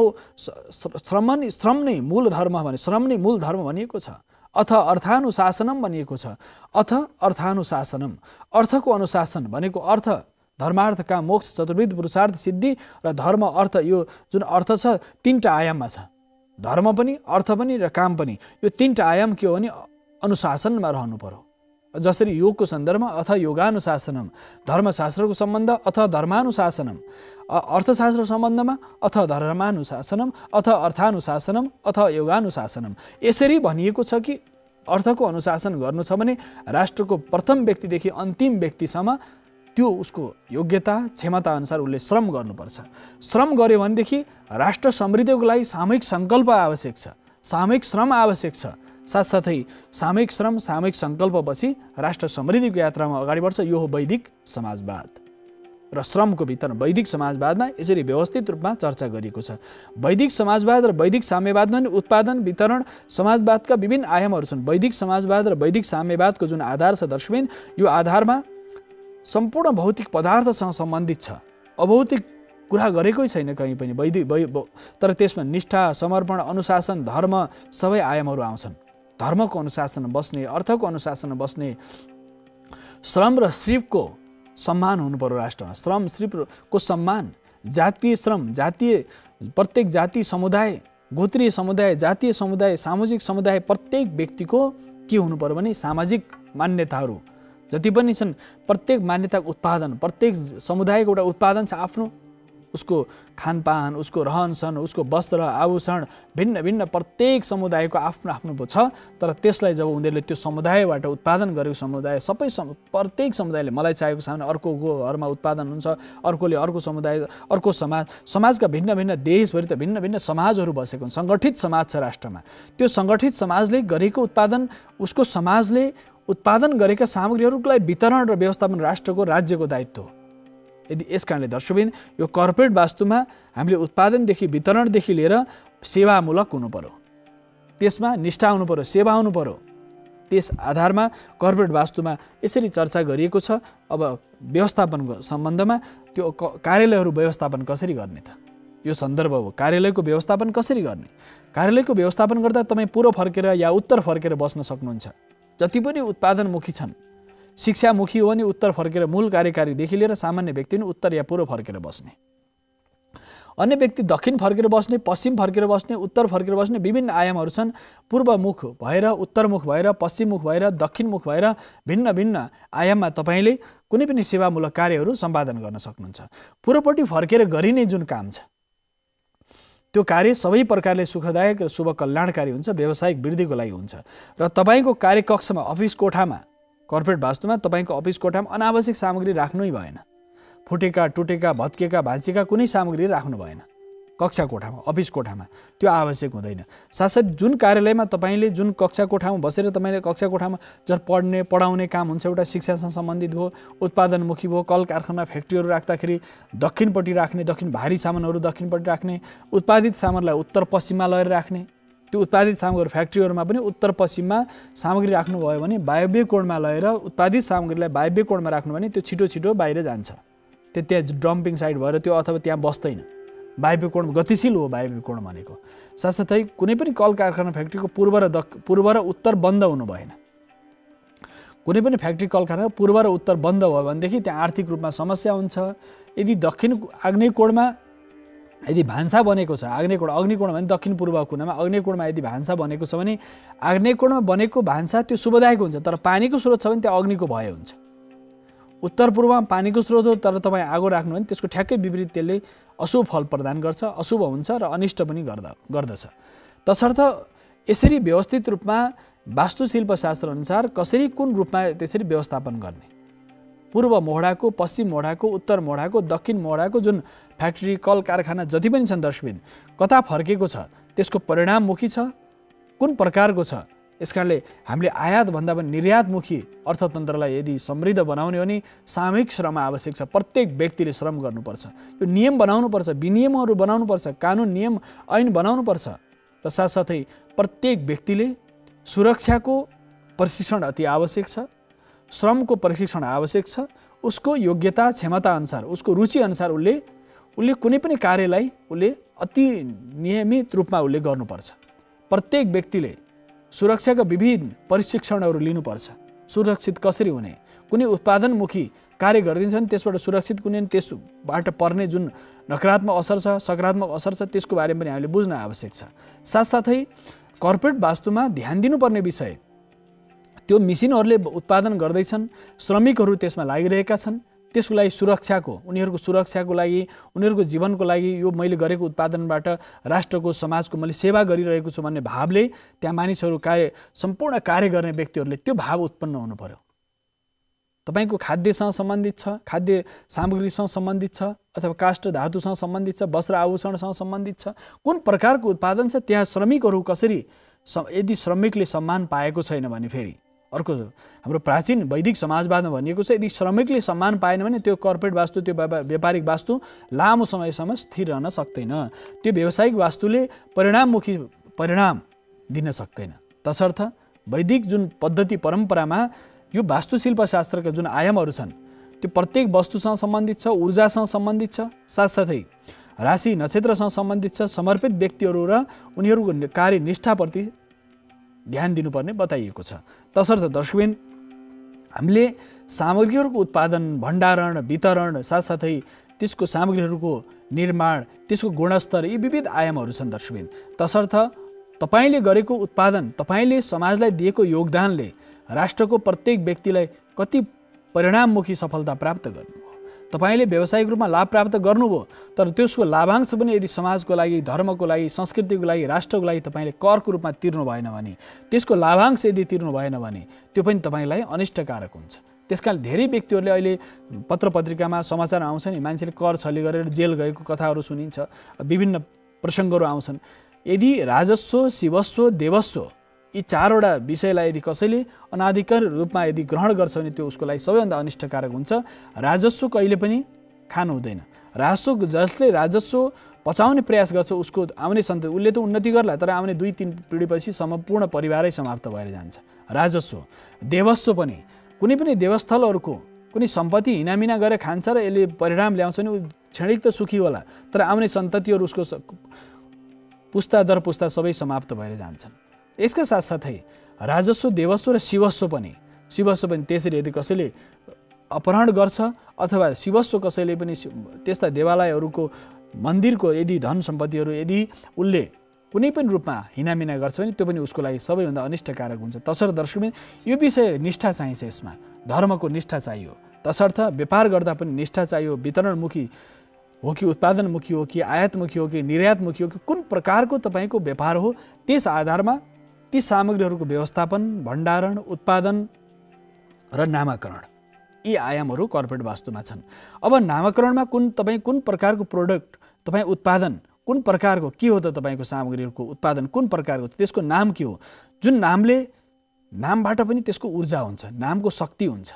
नै मूल धर्म भने श्रम नै मूल धर्म भनिएको छ। अथ अर्थानुशासनम भनिएको छ। अथ अर्थानुशासनम, अर्थको अनुशासन भनेको अर्थ, धर्मार्थ काम मोक्ष चतुर्विध पुरुषार्थ सिद्धि र धर्म अर्थ। यो जुन अर्थ छ तीनटा आयाममा छ, धर्म पनि, अर्थ पनि र काम पनि। यो तीनटा आयाम के हो भने अनुशासनमा रहनु पर्यो। जसरी योगको सन्दर्भमा अथ योगानुशासनम, धर्मशास्त्रको सम्बन्ध अथ धर्मानुशासनम, अर्थशास्त्र सम्बन्धमा अथ धर्मानुशासनम, अथ अर्थानुशासनम, अथ योगानुशासनम। यसरी भनिएको छ कि अर्थको अनुशासन गर्नु छ भने राष्ट्रको प्रथम व्यक्तिदेखि अन्तिम व्यक्तिसम्म त्यो उसको योग्यता, क्षमता अनुसार उसले श्रम गर्नुपर्छ। श्रम गर्यो भनेदेखि राष्ट्र समृद्धिको लागि सामूहिक सङ्कल्प आवश्यक छ, सामूहिक श्रम आवश्यक छ। साथसाथै सामूहिक श्रम सामूहिक सङ्कल्पपछि राष्ट्र समृद्धिको यात्रामा अगाडि बढ्छ। यो हो वैदिक समाजवाद र श्रमको वितरण। वैदिक समाजवादमा यसरी व्यवस्थित रूपमा चर्चा गरिएको छ। वैदिक समाजवाद र वैदिक साम्यवादमा पनि उत्पादन वितरण समाजवादका विभिन्न आयामहरू छन्। वैदिक समाजवाद र वैदिक साम्यवादको जुन आधार छ दर्शकबिन, यो आधारमा सम्पूर्ण भौतिक पदार्थसँग सम्बन्धित छ। अभौतिक कुरा गरेकै छैन कहीँ पनि तर त्यसमा निष्ठा, समर्पण, अनुशासन, धर्म सबै आयामहरू आउँछन्। धर्मको अनुशासन बस्ने, अर्थको अनुशासन बस्ने, श्रम र श्रीको सम्मान हुनु पर्यो राष्ट्रमा। श्रम श्रीको सम्मान, जातीय श्रम, जातीय प्रत्येक जाति समुदाय, गोत्रीय समुदाय, जातीय समुदाय, सामाजिक समुदाय, प्रत्येक व्यक्तिको के हुनु पर्यो भने सामाजिक मान्यताहरू जति पनि छन्, प्रत्येक मान्यताको उत्पादन, प्रत्येक समुदायको एउटा उत्पादन छ आफ्नो। उसको खानपान, उसको रहनसहन, उसको वस्त्र आभूषण भिन्न भिन्न प्रत्येक समुदायको आफ्नो आफ्नो छ। तर त्यसलाई जब उनीहरूले त्यो समुदायबाट उत्पादन गरेको समुदाय प्रत्येक समुदायले मलाई चाहेको छ भने अर्कोको घरमा उत्पादन हुन्छ, अर्कोले अर्को समुदाय, अर्को समाजका भिन्न भिन्न देशभरि त भिन्न भिन्न समाजहरू बसेको हुन्छ। सङ्गठित समाज छ राष्ट्रमा। त्यो सङ्गठित समाजले गरेको उत्पादन, उसको समाजले उत्पादन गरेका सामग्रीहरूलाई वितरण र व्यवस्थापन राष्ट्रको राज्यको दायित्व हो। यदि यस कारणले दर्शकबिन यो कर्पोरेट वास्तुमा हामीले उत्पादनदेखि वितरणदेखि लिएर सेवामूलक हुनु पर्यो, त्यसमा निष्ठा हुनु पर्यो, सेवा हुनु पर्यो। त्यस आधारमा कर्पोरेट वास्तुमा यसरी चर्चा गरिएको छ। अब व्यवस्थापनको सम्बन्धमा त्यो कार्यालयहरू व्यवस्थापन कसरी गर्ने त, यो सन्दर्भ हो। कार्यालयको व्यवस्थापन कसरी गर्ने? कार्यालयको व्यवस्थापन गर्दा तपाईँ पूर्व फर्केर या उत्तर फर्केर बस्न सक्नुहुन्छ। जति पनि उत्पादनमुखी छन्, शिक्षामुखी हो भने उत्तर फर्केर मूल कार्यकारीदेखि लिएर सामान्य व्यक्ति पनि उत्तर या पूर्व फर्केर बस्ने, अन्य व्यक्ति दक्षिण फर्केर बस्ने, पश्चिम फर्केर बस्ने, उत्तर फर्केर बस्ने विभिन्न आयामहरू छन्। पूर्वमुख भएर, उत्तरमुख भएर, पश्चिममुख भएर, दक्षिणमुख भएर भिन्न भिन्न आयाममा तपाईँले कुनै पनि सेवामूलक कार्यहरू सम्पादन गर्न सक्नुहुन्छ। पूर्वपट्टि फर्केर गरिने जुन काम छ त्यो कार्य सबै प्रकारले सुखदायक र शुभ कल्याणकारी हुन्छ, व्यावसायिक वृद्धिको लागि हुन्छ। र तपाईँको कार्यकक्षमा, अफिस कोठामा, कर्पोरेट वास्तुमा तपाईँको अफिस कोठामा अनावश्यक सामग्री राख्नै भएन। फुटेका, टुटेका, भत्केका, भाँचिएका कुनै सामग्री राख्नु भएन कक्षा कोठामा, अफिस कोठामा। त्यो आवश्यक हुँदैन। साथसाथै जुन कार्यालयमा तपाईँले जुन कक्षा कोठामा बसेर तपाईँले कक्षा कोठामा जब पढाउने काम हुन्छ, एउटा शिक्षासँग सम्बन्धित भयो, उत्पादनमुखी भयो, कल कारखाना फ्याक्ट्रीहरू राख्दाखेरि दक्षिणपट्टि राख्ने, दक्षिण भारी सामानहरू दक्षिणपट्टि राख्ने, उत्पादित सामानलाई उत्तर पश्चिममा लगेर राख्ने। त्यो उत्पादित सामग्री फ्याक्ट्रीहरूमा पनि उत्तर पश्चिममा सामग्री राख्नुभयो भने वायव्य कोणमा लगेर उत्पादित सामग्रीलाई वायव्य कोणमा राख्नु भने त्यो छिटो छिटो बाहिर जान्छ। त्यो त्यहाँ डम्पिङ साइट भएर त्यो अथवा त्यहाँ बस्दैन। वायव्य कोण गतिशील हो वायव्य कोण भनेको। साथसाथै कुनै पनि कल कारखाना फ्याक्ट्रीको पूर्व र उत्तर बन्द हुनु भएन। कुनै पनि फ्याक्ट्री कल कारखाना पूर्व र उत्तर बन्द भयो भनेदेखि त्यहाँ आर्थिक रूपमा समस्या हुन्छ। यदि दक्षिण आग्नेय कोणमा यदि भान्सा बनेको छ, अग्निकोण भने दक्षिण पूर्व कुनामा, अग्निकोणमा यदि भान्सा बनेको छ भने अग्निकोणमा बनेको भान्सा त्यो शुभदायक हुन्छ, तर पानीको स्रोत छ भने त्यहाँ अग्निको भय हुन्छ। उत्तर पूर्वमा पानीको स्रोत हो तर तपाईँ आगो राख्नु भने त्यसको ठ्याक्कै विपरीत त्यसले अशुभ फल प्रदान गर्छ, अशुभ हुन्छ र अनिष्ट पनि गर्दछ। तसर्थ यसरी व्यवस्थित रूपमा वास्तुशिल्पशास्त्र अनुसार कसरी कुन रूपमा त्यसरी व्यवस्थापन गर्ने, पूर्व मोहडाको, पश्चिम मोहडाको, उत्तर मोहडाको, दक्षिण मोहडाको जुन फ्याक्ट्री कल कारखाना जति पनि छन् दर्शकबिन, कता फर्केको छ, त्यसको परिणाममुखी छ, कुन प्रकारको छ। यसकारणले हामीले आयातभन्दा पनि निर्यातमुखी अर्थतन्त्रलाई यदि समृद्ध बनाउने हो भने सामूहिक श्रम आवश्यक छ। प्रत्येक व्यक्तिले श्रम गर्नुपर्छ। यो नियम बनाउनुपर्छ, विनियमहरू बनाउनुपर्छ, कानुन नियम ऐन बनाउनुपर्छ। र साथसाथै प्रत्येक व्यक्तिले सुरक्षाको प्रशिक्षण अति आवश्यक छ, श्रमको प्रशिक्षण आवश्यक छ। उसको योग्यता क्षमता अनुसार, उसको रुचि अनुसार उसले कुनै पनि कार्यलाई उसले अति नियमित रूपमा उसले गर्नुपर्छ। प्रत्येक व्यक्तिले सुरक्षाका विविध प्रशिक्षणहरू लिनुपर्छ। सुरक्षित कसरी हुने, कुनै उत्पादनमुखी कार्य गरिदिन्छ भने त्यसबाट सुरक्षित कुनै त्यसबाट पर्ने जुन नकारात्मक असर छ, सकारात्मक असर छ, त्यसको बारेमा पनि हामीले बुझ्न आवश्यक छ। साथसाथै कर्पोरेट वास्तुमा ध्यान दिनुपर्ने विषय, त्यो मेसिनहरूले उत्पादन गर्दैछन्, श्रमिकहरू त्यसमा लागिरहेका छन्, त्यसको लागि उनीहरूको सुरक्षाको लागि, उनीहरूको जीवनको लागि यो मैले गरेको उत्पादनबाट राष्ट्रको, समाजको मैले सेवा गरिरहेको छु भन्ने भावले त्यहाँ मानिसहरू सम्पूर्ण कार्य गर्ने व्यक्तिहरूले त्यो भाव उत्पन्न हुनु पर्यो। तपाईँको खाद्यसँग सम्बन्धित छ, खाद्य सामग्रीसँग सम्बन्धित छ, अथवा काष्ठ धातुसँग सम्बन्धित छ, वस्त्र आभूषणसँग सम्बन्धित छ, कुन प्रकारको उत्पादन छ, त्यहाँ श्रमिकहरू कसरी यदि श्रमिकले सम्मान पाएको छैन भने फेरि अर्को हाम्रो प्राचीन वैदिक समाजवादमा भनिएको छ यदि श्रमिकले सम्मान पाएन भने त्यो कर्पोरेट वास्तु त्यो व्यापारिक वास्तु लामो समयसम्म स्थिर रहन सक्दैन। त्यो व्यावसायिक वास्तुले परिणाममुखी परिणाम दिन सक्दैन। तसर्थ वैदिक जुन पद्धति परम्परामा यो वास्तुशिल्पशास्त्रका जुन आयामहरू छन् त्यो प्रत्येक वस्तुसँग सम्बन्धित छ, ऊर्जासँग सम्बन्धित छ, साथसाथै राशि नक्षत्रसँग सम्बन्धित छ। समर्पित व्यक्तिहरू र उनीहरूको कार्यनिष्ठाप्रति ध्यान दिनुपर्ने बताइएको छ। तसर्थ दर्शकवृन्द हामीले सामग्रीहरूको उत्पादन, भण्डारण, वितरण, साथसाथै त्यसको सामग्रीहरूको निर्माण, त्यसको गुणस्तर यी विविध आयामहरू छन् दर्शकवृन्द। तसर्थ तपाईले गरेको उत्पादन, तपाईले समाजलाई दिएको योगदानले राष्ट्रको प्रत्येक व्यक्तिलाई कति परिणाममुखी सफलता प्राप्त गर्नुभयो। तपाईले व्यावसायिक रूपमा लाभ प्राप्त गर्नुभयो, तर त्यसको लाभांश पनि यदि समाजको लागि, धर्मको लागि, संस्कृतिको लागि, राष्ट्रको लागि तपाईले करको रूपमा तिर्नु भएन भने, त्यसको लाभांश यदि तिर्नु भएन भने त्यो पनि तपाईलाई अनिष्टकारक हुन्छ। त्यसकारण धेरै व्यक्तिहरूले अहिले पत्रपत्रिकामा समाचार आउँछ नि, मान्छेले कर छली गरेर जेल गएको कथाहरू सुनिन्छ, विभिन्न प्रसङ्गहरू आउँछन्। यदि राजस्व, शिवस्व, देवस्व यी चारवटा विषयलाई यदि कसैले अनाधिकार रूपमा यदि ग्रहण गर्छ भने त्यो उसको लागि सबैभन्दा अनिष्टकारक हुन्छ। राजस्व कहिले पनि खानु हुँदैन। जसले राजस्व पचाउने प्रयास गर्छ उसको आउने सन्तति उसले त उन्नति गर्ला, तर आउने 2-3 पिँढीपछि सम्पूर्ण परिवारै समाप्त भएर जान्छ। राजस्व, देवस्व पनि कुनै पनि देवस्थलहरूको कुनै सम्पत्ति हिनामिना गरेर खान्छ र यसले परिणाम ल्याउँछ भने ऊ क्षणिक त सुखी होला, तर आउने सन्ततिहरू उसको पुस्ता दर पुस्ता सबै समाप्त भएर जान्छन्। यसका साथसाथै राजस्व, देवस्व र शिवस्व पनि त्यसरी यदि कसैले अपहरण गर्छ अथवा शिवस्व कसैले पनि त्यस्ता देवालयहरूको मन्दिरको यदि धन सम्पत्तिहरू यदि उसले कुनै पनि रूपमा हिनामिना गर्छ भने त्यो पनि उसको लागि सबैभन्दा अनिष्टकारक हुन्छ। तसर्थ दर्शकवृन्द यो विषय निष्ठा चाहिन्छ, यसमा धर्मको निष्ठा चाहियो। तसर्थ व्यापार गर्दा पनि निष्ठा चाहियो। वितरणमुखी हो कि उत्पादनमुखी हो कि आयातमुखी हो कि निर्यातमुखी हो कि कुन प्रकारको तपाईँको व्यापार हो, त्यस आधारमा ती सामग्रीहरूको व्यवस्थापन, भण्डारण, उत्पादन र नामाकरण यी आयामहरू कर्पोरेट वास्तुमा छन्। अब नामाकरणमा तपाईँ कुन प्रकारको प्रोडक्ट तपाईँ उत्पादन कुन प्रकारको के हो त तपाईँको सामग्रीहरूको उत्पादन कुन प्रकारको त्यसको नाम के हो, जुन नामबाट पनि त्यसको ऊर्जा हुन्छ, नामको शक्ति हुन्छ।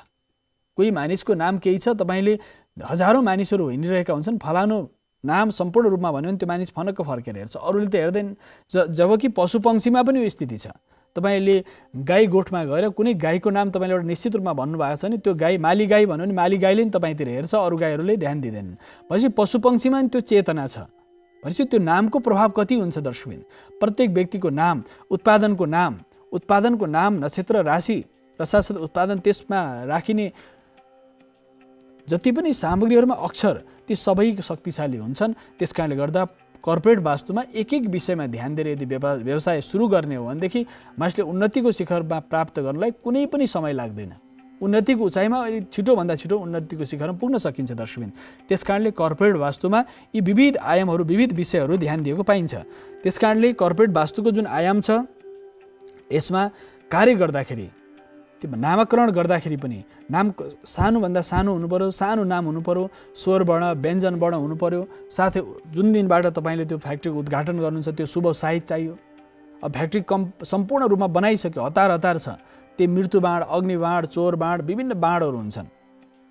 कोही मानिसको नाम केही छ, तपाईँले हजारौँ मानिसहरू हिँडिरहेका हुन्छन्, फलानु नाम सम्पूर्ण रूपमा भन्यो भने त्यो मानिस फनक्क फर्केर हेर्छ, अरूले त हेर्दैन। जबकि पशुपक्षीमा पनि यो स्थिति छ। तपाईँले गाई गोठमा गएर कुनै गाईको नाम तपाईँले एउटा निश्चित रूपमा भन्नुभएको छ भने त्यो गाई माली गाई भन्यो भने माली गाईले नि तपाईँतिर हेर्छ, अरू गाईहरूले ध्यान दिँदैनन्। भनेपछि पशुपक्षीमा पनि त्यो चेतना छ। भनेपछि त्यो नामको प्रभाव कति हुन्छ दर्शकवृन्द? प्रत्येक व्यक्तिको नाम, उत्पादनको नाम, नक्षत्र, राशि र साथसाथै उत्पादन त्यसमा राखिने जति पनि सामग्रीहरूमा अक्षर ती सबै शक्तिशाली हुन्छन्। त्यसकारणले गर्दा कर्पोरेट वास्तुमा एक विषयमा ध्यान दिएर यदि व्यवसाय सुरु गर्ने हो भनेदेखि मानिसले उन्नतिको शिखरमा प्राप्त गर्नलाई कुनै पनि समय लाग्दैन। उन्नतिको उचाइमा अहिले छिटोभन्दा छिटो उन्नतिको शिखरमा पुग्न सकिन्छ दर्शकवृन्द। त्यसकारणले कर्पोरेट वास्तुमा यी विविध आयामहरू, विविध विषयहरू ध्यान दिएको पाइन्छ। त्यसकारणले कर्पोरेट वास्तुको जुन आयाम छ यसमा कार्य गर्दाखेरि, त्यो नामकरण गर्दाखेरि पनि नाम सानोभन्दा सानो हुनु पर्यो, सानो नाम हुनु पर्यो, स्वर वर्ण, व्यञ्जन वर्ण हुनु पर्यो। साथै जुन दिनबाट तपाईँले त्यो फ्याक्ट्रीको उद्घाटन गर्नुहुन्छ त्यो शुभ साहित्य चाहियो। अब फ्याक्ट्री सम्पूर्ण रूपमा बनाइसक्यो, हतार छ, त्यो मृत्यु बाण, अग्नि बाण, चोर बाण, विभिन्न बाणहरू हुन्छन्।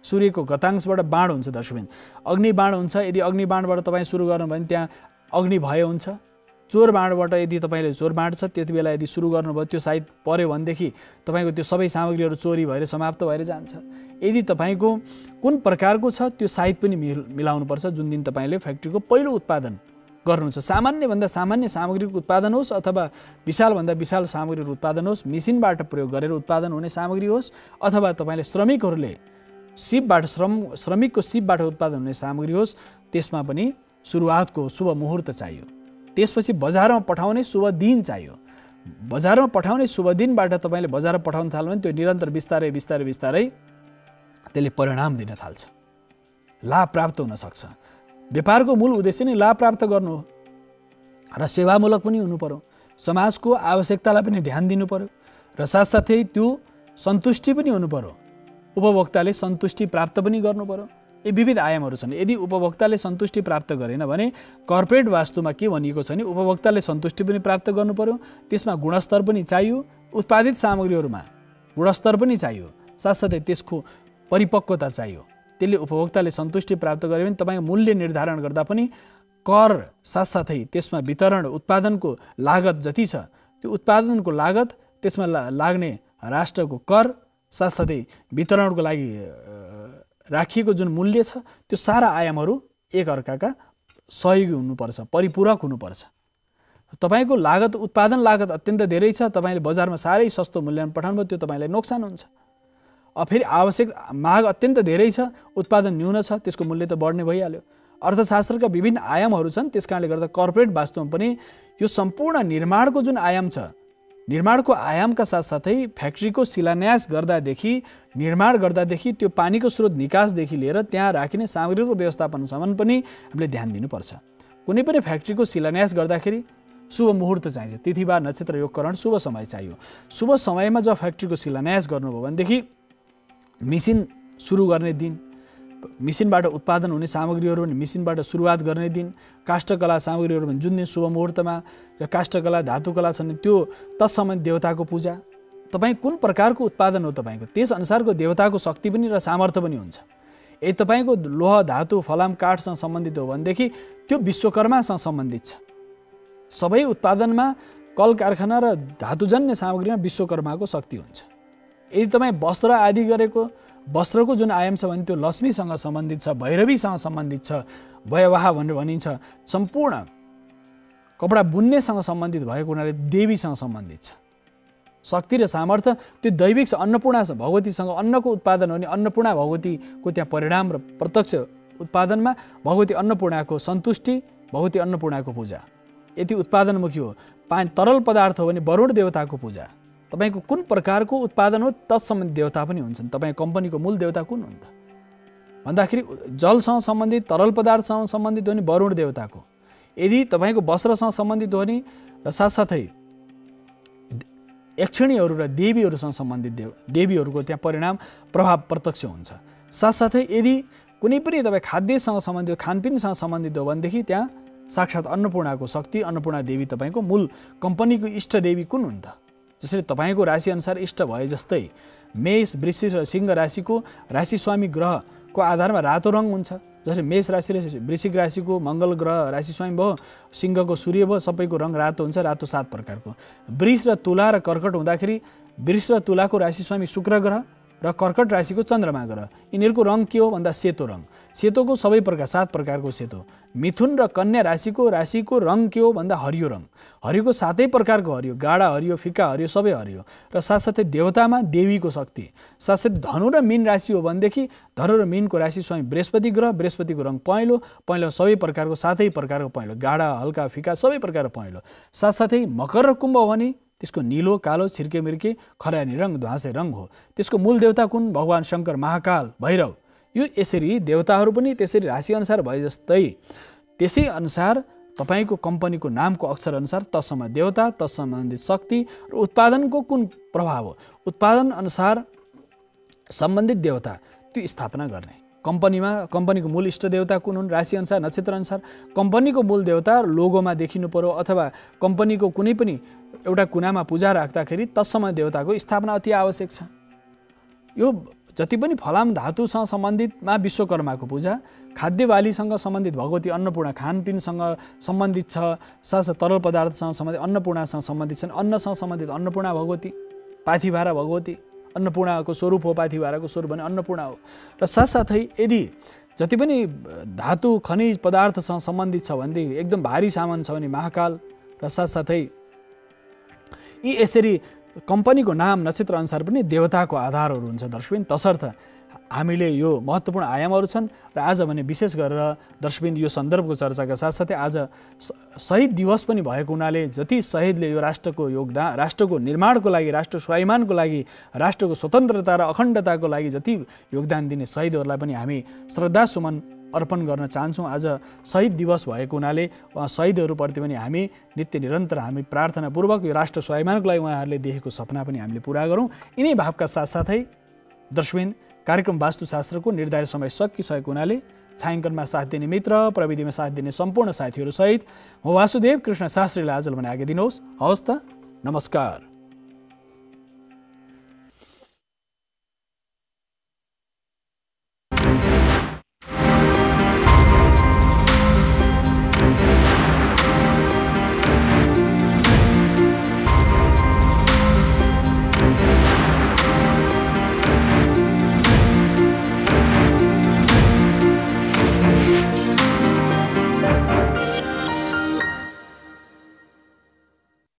सूर्यको गतांशबाट बाण हुन्छ दर्शकवृन्द, अग्नि बाण हुन्छ। यदि अग्नि बाणबाट तपाईँ सुरु गर्नु भने त्यहाँ अग्नि भय हुन्छ। चोर बाणबाट यदि तपाईँले चोर बाण छ त्यति बेला यदि सुरु गर्नुभयो त्यो सायद पर्यो भनेदेखि तपाईँको त्यो सबै सामग्रीहरू चोरी भएर समाप्त भएर जान्छ। यदि तपाईँको कुन प्रकारको छ त्यो सायद पनि मिलाउनुपर्छ। जुन दिन तपाईँले फ्याक्ट्रीको पहिलो उत्पादन गर्नुहुन्छ, सामान्यभन्दा सामान्य सामग्रीको उत्पादन होस् अथवा विशालभन्दा विशाल सामग्रीको उत्पादन होस्, मेसिनबाट प्रयोग गरेर उत्पादन हुने सामग्री होस् अथवा तपाईँले श्रमिकको सिपबाट उत्पादन हुने सामग्री होस्, त्यसमा पनि सुरुवातको शुभ मुहुर्त चाहियो। त्यसपछि बजारमा पठाउने शुभ दिन चाहियो। बजारमा पठाउने शुभ दिनबाट तपाईँले बजारमा पठाउन थाल्यो भने त्यो निरन्तर बिस्तारै त्यसले परिणाम दिन थाल्छ, लाभ प्राप्त हुन सक्छ। व्यापारको मूल उद्देश्य नै लाभ प्राप्त गर्नु हो र सेवामूलक पनि हुनु पर्यो। समाजको आवश्यकतालाई पनि ध्यान दिनु पर्यो र साथसाथै त्यो सन्तुष्टि पनि हुनु पर्यो। उपभोक्ताले सन्तुष्टि प्राप्त पनि गर्नु पर्यो। यी विविध आयामहरू छन्। यदि उपभोक्ताले सन्तुष्टि प्राप्त गरेन भने कर्पोरेट वास्तुमा के भनिएको छ भने उपभोक्ताले सन्तुष्टि पनि प्राप्त गर्नु पर्यो, त्यसमा गुणस्तर पनि चाहियो, उत्पादित सामग्रीहरूमा गुणस्तर पनि चाहियो, साथसाथै त्यसको परिपक्वता चाहियो। त्यसले उपभोक्ताले सन्तुष्टि प्राप्त गर्यो भने तपाईँको मूल्य निर्धारण गर्दा पनि कर साथसाथै त्यसमा वितरण उत्पादनको लागत जति छ त्यो उत्पादनको लागत, त्यसमा लाग्ने राष्ट्रको कर साथसाथै वितरणको लागि राखिएको जुन मूल्य छ त्यो सारा आयामहरू एकअर्काका सहयोगी हुनुपर्छ, परिपूरक हुनुपर्छ। तपाईँको लागत उत्पादन लागत अत्यन्त धेरै छ, तपाईँले बजारमा साह्रै सस्तो मूल्यमा पठाउनुभयो त्यो तपाईँलाई नोक्सान हुन्छ। फेरि आवश्यक माग अत्यन्त धेरै छ, उत्पादन न्यून छ, त्यसको मूल्य त बढ्ने भइहाल्यो। अर्थशास्त्रका विभिन्न आयामहरू छन्, त्यस कारणले गर्दा कर्पोरेट वास्तुमा पनि यो सम्पूर्ण निर्माणको जुन आयाम छ, निर्माणको आयामका साथसाथै फ्याक्ट्रीको शिलान्यास गर्दादेखि निर्माण गर्दादेखि त्यो पानीको स्रोत निकासदेखि लिएर त्यहाँ राखिने सामग्रीको व्यवस्थापनसम्म पनि हामीले ध्यान दिनुपर्छ। कुनै पनि फ्याक्ट्रीको शिलान्यास गर्दाखेरि शुभ मुहुर्त चाहिन्छ, तिथिबार नक्षत्र योगकरण शुभ समय चाहियो। शुभ समयमा जब फ्याक्ट्रीको शिलान्यास गर्नुभयो भनेदेखि मिसिन सुरु गर्ने दिन, मिसिनबाट उत्पादन हुने सामग्रीहरू पनि मिसिनबाट सुरुवात गर्ने दिन, काष्ठकला सामग्रीहरू पनि जुन दिन शुभ मुहुर्तमा काष्ठकला धातुकला छन् त्यो तत्समय देवताको पूजा। तपाईँ कुन प्रकारको उत्पादन हो तपाईँको त्यसअनुसारको देवताको शक्ति पनि र सामर्थ्य पनि हुन्छ। यदि तपाईँको लोह धातु फलाम काठसँग सम्बन्धित हो भनेदेखि त्यो विश्वकर्मासँग सम्बन्धित छ। सबै उत्पादनमा कल कारखाना र धातुजन्य सामग्रीमा विश्वकर्माको शक्ति हुन्छ। यदि तपाईँ वस्त्र आदि गरेको वस्त्रको जुन आयाम छ भने त्यो लक्ष्मीसँग सम्बन्धित छ, भैरवीसँग सम्बन्धित छ, वयवाह भनेर भनिन्छ। सम्पूर्ण कपडा बुन्नेसँग सम्बन्धित भएको हुनाले देवीसँग सम्बन्धित छ। शक्ति र सामर्थ्य त्यो दैविक छ। अन्नपूर्णा छ, भगवतीसँग अन्नको उत्पादन हो भने अन्नपूर्णा भगवतीको त्यहाँ परिणाम र प्रत्यक्ष उत्पादनमा भगवती अन्नपूर्णाको सन्तुष्टि, भगवती अन्नपूर्णाको पूजा। यदि उत्पादनमुखी हो तरल पदार्थ हो भने वरुण देवताको पूजा। तपाईको कुन प्रकारको उत्पादन हो तत्सम्बन्धी देवता पनि हुन्छन्। तपाईँ कम्पनीको मूल देवता कुन हुन् त भन्दाखेरि जलसँग सम्बन्धित तरल पदार्थसँग सम्बन्धित हो भने वरुण देवताको, यदि तपाईँको वस्त्रसँग सम्बन्धित हो भने र साथसाथै यक्षिणीहरू र देवीहरूसँग सम्बन्धित देवीहरूको त्यहाँ परिणाम प्रभाव प्रत्यक्ष हुन्छ। साथसाथै यदि कुनै पनि तपाईँ खाद्यसँग सम्बन्धित खानपिनसँग सम्बन्धित हो भनेदेखि त्यहाँ साक्षात् अन्नपूर्णाको शक्ति, अन्नपूर्णा देवी तपाईँको मूल कम्पनीको इष्ट देवी कुन हुन् त। जसरी तपाईँको राशिअनुसार इष्ट भए जस्तै मेष वृश्चिक र सिंह राशिको राशि स्वामी ग्रहको आधारमा रातो रङ हुन्छ। जसरी मेष राशि र वृश्चिक राशिको मङ्गल ग्रह राशि स्वामी भयो, सिंहको सूर्य भयो, सबैको रङ रातो हुन्छ। रातो 7 प्रकारको। वृष र तुला र कर्कट हुँदाखेरि वृष र तुलाको राशि स्वामी शुक्र ग्रह र कर्कट राशिको चन्द्रमा ग्रह, यिनीहरूको रङ के हो भन्दा सेतो रङ। सेतोको सबै प्रकार 7 प्रकारको सेतो। मिथुन र कन्या राशिको रङ के हो भन्दा हरियो रङ। हरियोको 7 प्रकारको हरियो, गाढा हरियो, फिका हरियो, सबै हरियो। र साथसाथै देवतामा देवीको शक्ति। साथसाथै धनु र मीन राशि हो भनेदेखि धनु र मीनको राशि स्वामी बृहस्पति ग्रह, बृहस्पतिको रङ पहेँलो, पहेँलो सबै प्रकारको 7 प्रकारको पहेँलो, गाढा हल्का फिका सबै प्रकारको पहेँलो। साथसाथै मकर र कुम्भ हो भने त्यसको निलो, कालो, छिर्के मिर्के, खरानी रङ, ध्वाँसे रङ हो। त्यसको मूल देवता कुन? भगवान शङ्कर, महाकाल, भैरव। यो यसरी देवताहरू पनि त्यसरी राशिअनुसार भए जस्तै त्यसै अनुसार तपाईँको कम्पनीको नामको अक्षर अनुसार तत्सम्बन्धित देवता, तत्सम्बन्धित शक्ति र उत्पादनको कुन प्रभाव हो, उत्पादन अनुसार सम्बन्धित देवता त्यो स्थापना गर्ने। कम्पनीको मूल इष्ट देवता कुन हुन्, राशिअनुसार नक्षत्रअनुसार कम्पनीको मूल देवता लोगोमा देखिनु पर्यो, अथवा कम्पनीको कुनै पनि एउटा कुनामा पूजा राख्दाखेरि तत्सम्बन्धित देवताको स्थापना अति आवश्यक छ। यो जति पनि फलाम धातुसँग सम्बन्धितमा विश्वकर्माको पूजा, खाद्य बालीसँग सम्बन्धित भगवती अन्नपूर्णा, खानपिनसँग सम्बन्धित छ, साथसाथै तरल पदार्थसँग सम्बन्धित अन्नपूर्णासँग सम्बन्धित छन्। अन्नसँग सम्बन्धित अन्नपूर्णा भगवती, पाथिभारा भगवती, अन्नपूर्णाको स्वरूप हो, पाथिभाराको स्वरूप भने अन्नपूर्णा हो। र साथसाथै यदि जति पनि धातु खनिज पदार्थसँग सम्बन्धित छ भनेदेखि एकदम भारी सामान छ भने महाकाल। र साथसाथै यी यसरी कम्पनीको नाम नक्षत्र अनुसार पनि देवताको आधारहरू हुन्छ दर्शकबिन। तसर्थ हामीले यो महत्त्वपूर्ण आयामहरू छन् र आज भने विशेष गरेर दर्शकबिन यो सन्दर्भको चर्चाका साथसाथै आज शहीद दिवस पनि भएको हुनाले जति शहीदले यो राष्ट्रको योगदान, राष्ट्रको निर्माणको लागि, राष्ट्र स्वाभिमानको लागि, राष्ट्रको स्वतन्त्रता र अखण्डताको लागि जति योगदान दिने शहीदहरूलाई पनि हामी श्रद्धासुमन अर्पण गर्न चाहन्छौँ। आज शहीद दिवस भएको हुनाले शहीदहरूप्रति पनि हामी नित्य निरन्तर हामी प्रार्थनापूर्वक यो राष्ट्र स्वाभिमानको लागि उहाँहरूले देखेको सपना पनि हामीले पुरा गरौँ। यिनै भावका साथसाथै दर्शकबिन कार्यक्रम वास्तुशास्त्रको निर्धारित समय सकिसकेको हुनाले छायाङ्कनमा साथ दिने मित्र, प्रविधिमा साथ दिने सम्पूर्ण साथीहरू सहित म वासुदेव कृष्ण शास्त्रीलाई आजलाई भने आज्ञा दिनुहोस्। हवस् त, नमस्कार।